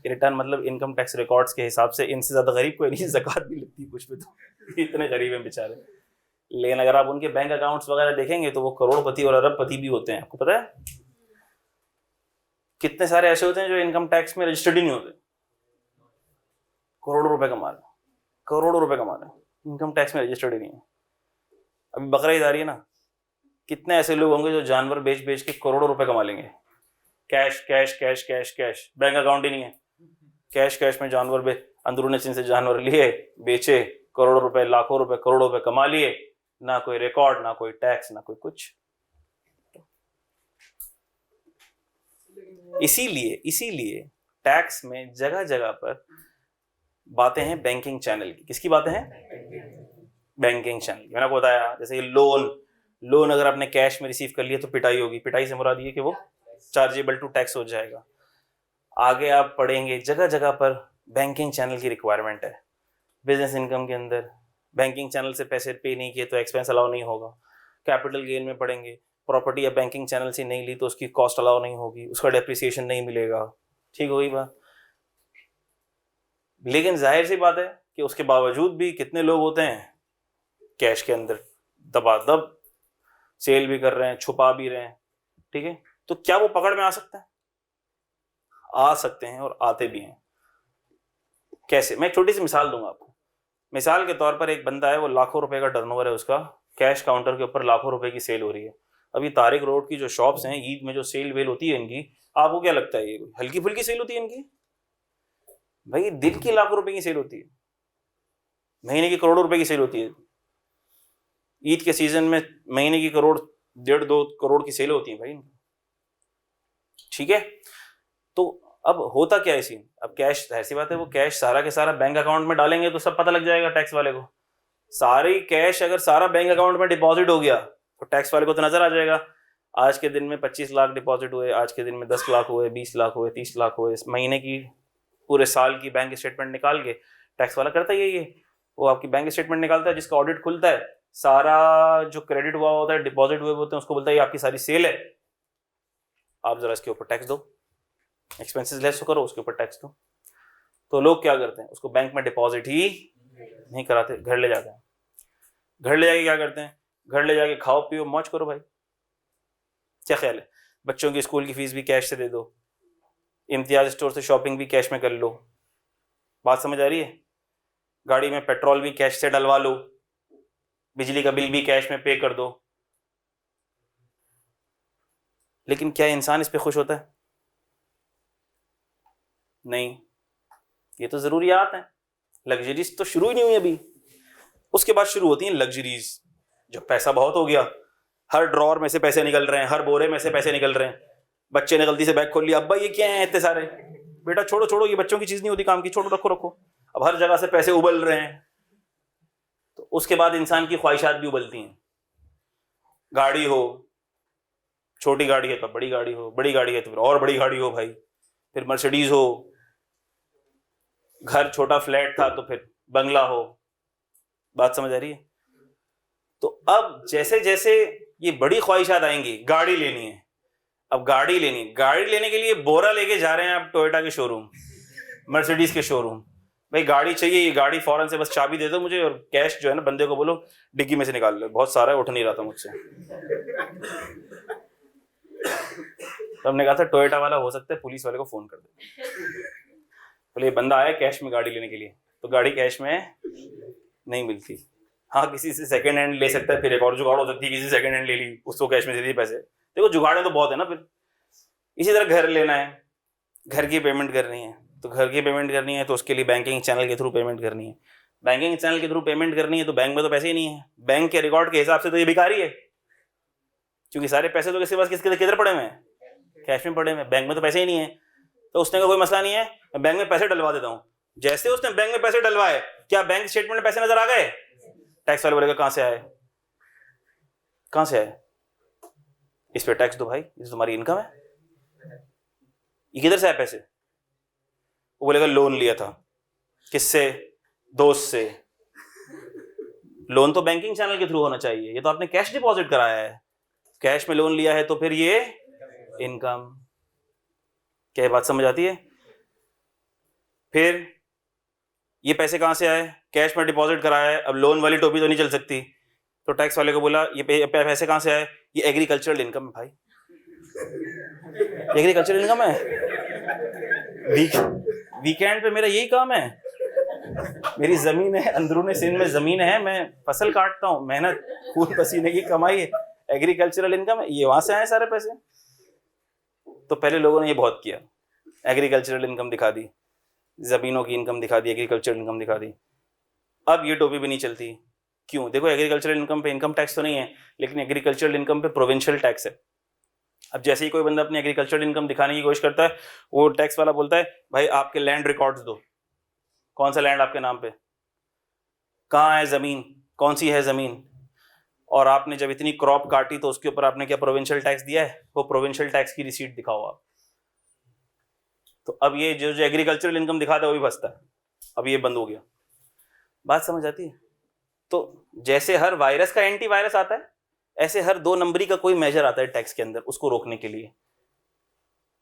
रिटर्न मतलब इनकम टैक्स रिकॉर्ड्स के हिसाब से इनसे ज्यादा गरीब कोई नहीं, ज़कात भी लगती है कुछ पे, तो इतने गरीब हैं बेचारे। लेकिन अगर आप उनके बैंक अकाउंट्स वगैरह देखेंगे तो वो करोड़पति और अरबपति भी होते हैं। आपको पता है कितने सारे ऐसे होते हैं जो इनकम टैक्स में रजिस्टर्ड ही नहीं होते, करोड़ों रुपए कमा रहे, करोड़ों रुपए कमा रहे, इनकम टैक्स में रजिस्टर्ड ही नहीं है। अभी बकरा ईद आ रही है ना, कितने ऐसे लोग होंगे जो जानवर बेच बेच के करोड़ों रुपए कमा लेंगे। Cash cash cash cash cash, bank account ही नहीं है, कैश कैश में जानवर अंदरूनी चीन से जानवर लिए बेचे, करोड़ों रुपए, लाखों रुपए, करोड़ों रुपए कमा लिए, ना कोई रिकॉर्ड, ना कोई टैक्स, ना कोई कुछ। इसीलिए टैक्स में जगह जगह पर बातें हैं बैंकिंग चैनल की। किसकी बातें हैं? Banking channel. मैंने आपको बताया जैसे लोन अगर आपने कैश में रिसीव कर लिया तो पिटाई होगी। पिटाई से मुराद ये कि वो चार्जेबल टू टैक्स हो जाएगा। आगे आप पढ़ेंगे जगह जगह पर बैंकिंग चैनल की रिक्वायरमेंट है। बिजनेस इनकम के अंदर बैंकिंग चैनल से पैसे पे नहीं किए तो एक्सपेंस अलाउ नहीं होगा। कैपिटल गेन में पढ़ेंगे, प्रॉपर्टी या बैंकिंग चैनल से नहीं ली तो उसकी कॉस्ट अलाउ नहीं होगी, उसका डेप्रिसिएशन नहीं मिलेगा। ठीक होगी बात? लेकिन जाहिर सी बात है कि उसके बावजूद भी कितने लोग होते हैं कैश के अंदर दबादब सेल भी कर रहे हैं, छुपा भी रहे हैं। ठीक है, तो क्या वो पकड़ में आ सकते हैं? आ सकते हैं और आते भी हैं। कैसे? मैं एक छोटी सी मिसाल दूंगा आपको। मिसाल के तौर पर एक बंदा है, वो लाखों रुपए का टर्नओवर है उसका, कैश काउंटर के ऊपर लाखों रुपए की सेल हो रही है। अभी तारिक रोड की जो शॉप्स हैं, ईद में जो सेल वेल होती है इनकी, आपको क्या लगता है ये हल्की फुल्की सेल होती है इनकी? भाई दिन की लाखों रुपए की सेल होती है, महीने की करोड़ों रुपए की सेल होती है। ईद के सीजन में महीने की करोड़, 1.5-2 करोड़ की सेल होती है भाई। ठीक है, तो अब होता क्या है सीन? अब कैश, ऐसी बात है, वो कैश सारा के सारा बैंक अकाउंट में डालेंगे तो सब पता लग जाएगा टैक्स वाले को। सारी कैश अगर सारा बैंक अकाउंट में डिपॉजिट हो गया तो टैक्स वाले को तो नजर आ जाएगा, आज के दिन में 25 लाख डिपॉजिट हुए, आज के दिन में 10 लाख हुए, 20 लाख हुए, 30 लाख हुए। इस महीने की पूरे साल की बैंक स्टेटमेंट निकाल के टैक्स वाला करता ही है, वो आपकी बैंक स्टेटमेंट निकालता है, जिसका ऑडिट खुलता है, सारा जो क्रेडिट हुआ होता है, डिपॉजिट हुए होते हैं, उसको बोलता है ये आपकी सारी सेल है, आप जरा इसके ऊपर टैक्स दो, एक्सपेंसेस लेस करो, उसके ऊपर टैक्स दो। तो लोग क्या करते हैं, उसको बैंक में डिपॉजिट ही नहीं कराते, घर ले जाते हैं। घर ले जाके क्या करते हैं, घर ले जाके खाओ पियो मौज करो भाई, क्या ख्याल है? बच्चों की स्कूल की फीस भी कैश से दे दो, इम्तियाज स्टोर से शॉपिंग भी कैश में कर लो, बात समझ आ रही है? गाड़ी में पेट्रोल भी कैश से डलवा लो, बिजली का बिल भी कैश में पे कर दो। लेकिन क्या इंसान इस पे खुश होता है? नहीं। ये तो जरूरियात हैं, लग्जरीज तो शुरू ही नहीं हुई अभी, उसके बाद शुरू होती हैं लग्जरीज। जब पैसा बहुत हो गया, हर ड्रॉर में से पैसे निकल रहे हैं, हर बोरे में से पैसे निकल रहे हैं, बच्चे ने गलती से बैग खोल लिया, अब्बा ये क्या है इतने सारे, बेटा छोड़ो छोड़ो, ये बच्चों की चीज नहीं होती काम की, छोड़ो रखो रखो। अब हर जगह से पैसे उबल रहे हैं, तो उसके बाद इंसान की ख्वाहिशात भी उबलती हैं। गाड़ी हो, छोटी गाड़ी है तो बड़ी गाड़ी हो, बड़ी गाड़ी है तो फिर और बड़ी गाड़ी हो भाई, फिर मर्सिडीज हो, घर छोटा फ्लैट था तो फिर बंगला हो। बात समझ आ रही है? तो अब जैसे जैसे ये बड़ी ख्वाहिशात आएंगी, गाड़ी लेनी है, अब गाड़ी लेनी, गाड़ी लेने के लिए बोरा लेके जा रहे हैं आप टोयोटा के शोरूम, मर्सिडीज के शोरूम, भाई गाड़ी चाहिए, ये गाड़ी फौरन से बस चाबी दे दो मुझे, और कैश जो है ना बंदे को बोलो डिग्गी में से निकाल लो, बहुत सारा है, उठ नहीं रहा था मुझसे। तो हमने कहा था टोयोटा वाला हो सकता है पुलिस वाले को फोन कर दे, बोले ये बंदा आया कैश में गाड़ी लेने के लिए, तो गाड़ी कैश में नहीं मिलती। हाँ, किसी से सेकंड हैंड ले सकता है, फिर एक और जुगाड़ हो सकती है, किसी सेकंड हैंड ले ली, उसको कैश में दे दिए पैसे। देखो जुगाड़े तो बहुत है ना। फिर इसी तरह घर लेना है, घर की पेमेंट करनी है, तो घर की पेमेंट करनी है तो उसके लिए बैंकिंग चैनल के थ्रू पेमेंट करनी है, बैंकिंग चैनल के थ्रू पेमेंट करनी है तो बैंक में तो पैसे ही नहीं है, बैंक के रिकॉर्ड के हिसाब से तो ये भिखारी है, क्योंकि सारे पैसे तो किसके पास किधर पड़े हुए हैं, कैश में पड़े हुए हैं, बैंक में तो पैसे ही नहीं है। तो उसने का कोई मसला नहीं है, मैं बैंक में पैसे डलवा देता हूँ। जैसे उसने बैंक में पैसे डलवाए, क्या बैंक स्टेटमेंट में पैसे नजर आ गए? टैक्स वाले बोलेगा कहां से आए, कहां से आए, इस पे टैक्स दो भाई, ये तुम्हारी इनकम है, ये किधर से आए पैसे? वो बोलेगा लोन लिया था। किससे? दोस्त से। लोन तो बैंकिंग चैनल के थ्रू होना चाहिए, ये तो आपने कैश डिपॉजिट कराया है, कैश में लोन लिया है तो फिर ये इनकम। क्या ये बात समझ आती है? फिर ये पैसे कहां से आए? कैश में डिपॉजिट कराया है, अब लोन वाली टोपी तो नहीं चल सकती, तो टैक्स वाले को बोला ये पैसे कहां से आए? ये एग्रीकल्चरल इनकम है भाई, एग्रीकल्चरल इनकम है, वीकेंड पे मेरा यही काम है, मेरी जमीन है, अंदरूनी सिंध में जमीन है, मैं फसल काटता हूँ, मेहनत खून पसीने की कमाई है, एग्रीकल्चरल इनकम है, ये वहां से आए सारे पैसे। तो पहले लोगों ने ये बहुत किया, एग्रीकल्चरल इनकम दिखा दी, जमीनों की इनकम दिखा दी, एग्रीकल्चरल इनकम दिखा दी। अब ये टोपी भी नहीं चलती, क्यों? देखो एग्रीकल्चरल इनकम पे इनकम टैक्स तो नहीं है, लेकिन एग्रीकल्चरल इनकम पे प्रोविंशियल टैक्स है। अब जैसे ही कोई बंदा अपनी एग्रीकल्चरल इनकम दिखाने की कोशिश करता है, वो टैक्स वाला बोलता है भाई आपके लैंड रिकॉर्ड्स दो, कौन सा लैंड आपके नाम पे, कहाँ है जमीन, कौन सी है जमीन, और आपने जब इतनी क्रॉप काटी तो उसके ऊपर आपने क्या प्रोविंशियल टैक्स दिया है, वो प्रोविंशियल टैक्स की रिसीट दिखाओ आप। तो अब ये जो एग्रीकल्चरल इनकम दिखाता है वो भी फंसता है, अब ये बंद हो गया। बात समझ आती है? तो जैसे हर वायरस का एंटीवायरस आता है, ऐसे हर 2 नंबरी का कोई मेजर आता है टैक्स के अंदर, उसको रोकने के लिए।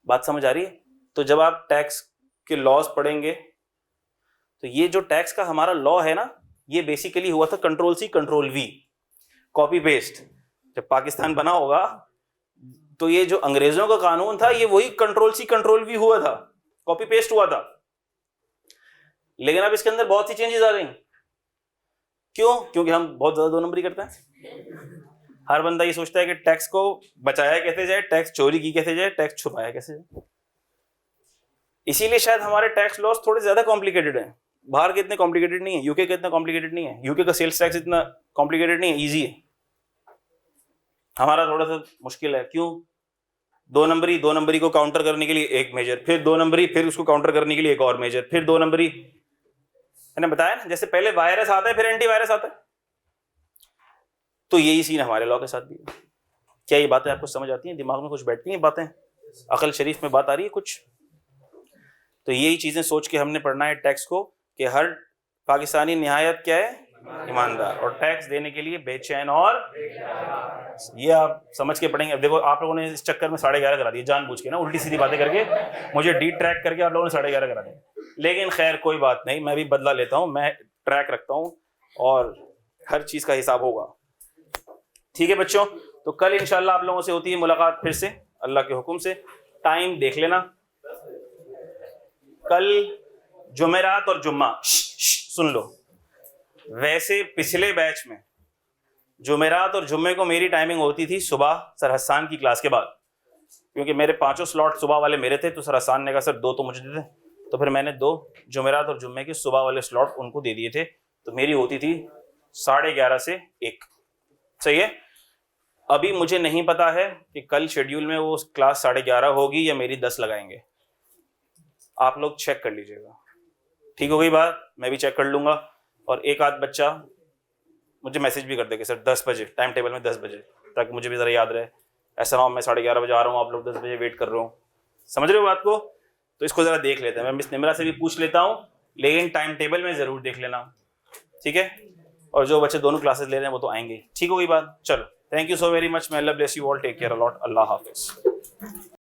बात समझ आ रही है? तो जब आप टैक्स के लॉज पढ़ेंगे, तो ये जो टैक्स का हमारा लॉ है ना, ये बेसिकली हुआ था control C control V, copy paste. जब पाकिस्तान बना होगा तो ये जो अंग्रेजों का कानून था, ये वही कंट्रोल सी कंट्रोल वी हुआ था, कॉपी पेस्ट हुआ था। लेकिन अब इसके अंदर बहुत सी चेंजेस आ गई। क्यों? क्योंकि हम बहुत ज्यादा 2 नंबरी करते हैं। हर बंदा ये सोचता है कि टैक्स को बचाया कैसे जाए, टैक्स चोरी की कैसे जाए, टैक्स छुपाया कैसे जाए। इसीलिए शायद हमारे टैक्स लॉस थोड़े ज्यादा कॉम्प्लिकेटेड हैं। बाहर के इतने कॉम्प्लिकेटेड नहीं है, यूके के इतना कॉम्प्लिकेटेड नहीं है, यूके का सेल्स टैक्स इतना कॉम्प्लिकेटेड नहीं है, ईजी है। हमारा थोड़ा सा मुश्किल है। क्यों? 2 नंबरी को काउंटर करने के लिए एक मेजर, फिर 2 नंबरी, फिर उसको काउंटर करने के लिए एक और मेजर, फिर 2 नंबरी। मैंने बताया ना, जैसे पहले वायरस आता है फिर एंटीवायरस आता है, तो यही सीन हमारे लॉ के साथ भी है। क्या ये बातें आपको समझ आती हैं, दिमाग में कुछ बैठती हैं बातें, अकल शरीफ में बात आ रही है कुछ? तो यही चीजें सोच के हमने पढ़ना है टैक्स को, कि हर पाकिस्तानी निहायत क्या है, ईमानदार, और टैक्स देने के लिए बेचैन, और ये आप समझ के पढ़ेंगे। अब देखो आप लोगों ने इस चक्कर में 11:30 करा दिया जानबूझ के ना, उल्टी सीधी बातें करके मुझे डी ट्रैक करके आप लोगों ने 11:30 करा दिया। लेकिन खैर कोई बात नहीं, मैं भी बदला लेता हूँ, मैं ट्रैक रखता हूँ और हर चीज का हिसाब होगा। ठीक है बच्चों, तो कल इंशाल्लाह आप लोगों से होती है मुलाकात फिर से अल्लाह के हुक्म से। टाइम देख लेना, कल जुमेरात और जुम्मा, सुन लो, वैसे पिछले बैच में जुमेरात और जुम्मे को मेरी टाइमिंग होती थी सुबह सर हसन की क्लास के बाद, क्योंकि मेरे 5 स्लॉट सुबह वाले मेरे थे, तो सर हसन ने कहा सर 2 तो मुझे दे दे, तो फिर मैंने 2 जुमेरात और जुम्मे के सुबह वाले स्लॉट उनको दे दिए थे। तो मेरी होती थी 11:30 से 1। सही है। अभी मुझे नहीं पता है कि कल शेड्यूल में वो क्लास 11:30 होगी या मेरी 10 लगाएंगे, आप लोग चेक कर लीजिएगा। ठीक हो गई बात, मैं भी चेक कर लूंगा। और एक आध बच्चा मुझे मैसेज भी कर देगा सर 10 बजे टाइम टेबल में 10 बजे, ताकि मुझे भी ज़रा याद रहे। ऐसा ना हो मैं 11:30 बजे आ रहा हूँ, आप लोग 10 बजे वेट कर रहे हो। समझ रहे हो बात को? तो इसको ज़रा देख लेते हैं, मैं मिस निमरा से भी पूछ लेता हूँ, लेकिन टाइम टेबल में ज़रूर देख लेना। ठीक है। और जो बच्चे दोनों क्लासेस ले रहे हैं वो तो आएंगे। ठीक हो गई बात? चलो, thank you so very much. may Allah bless you all, take care a lot, अल्लाह हाफिज़।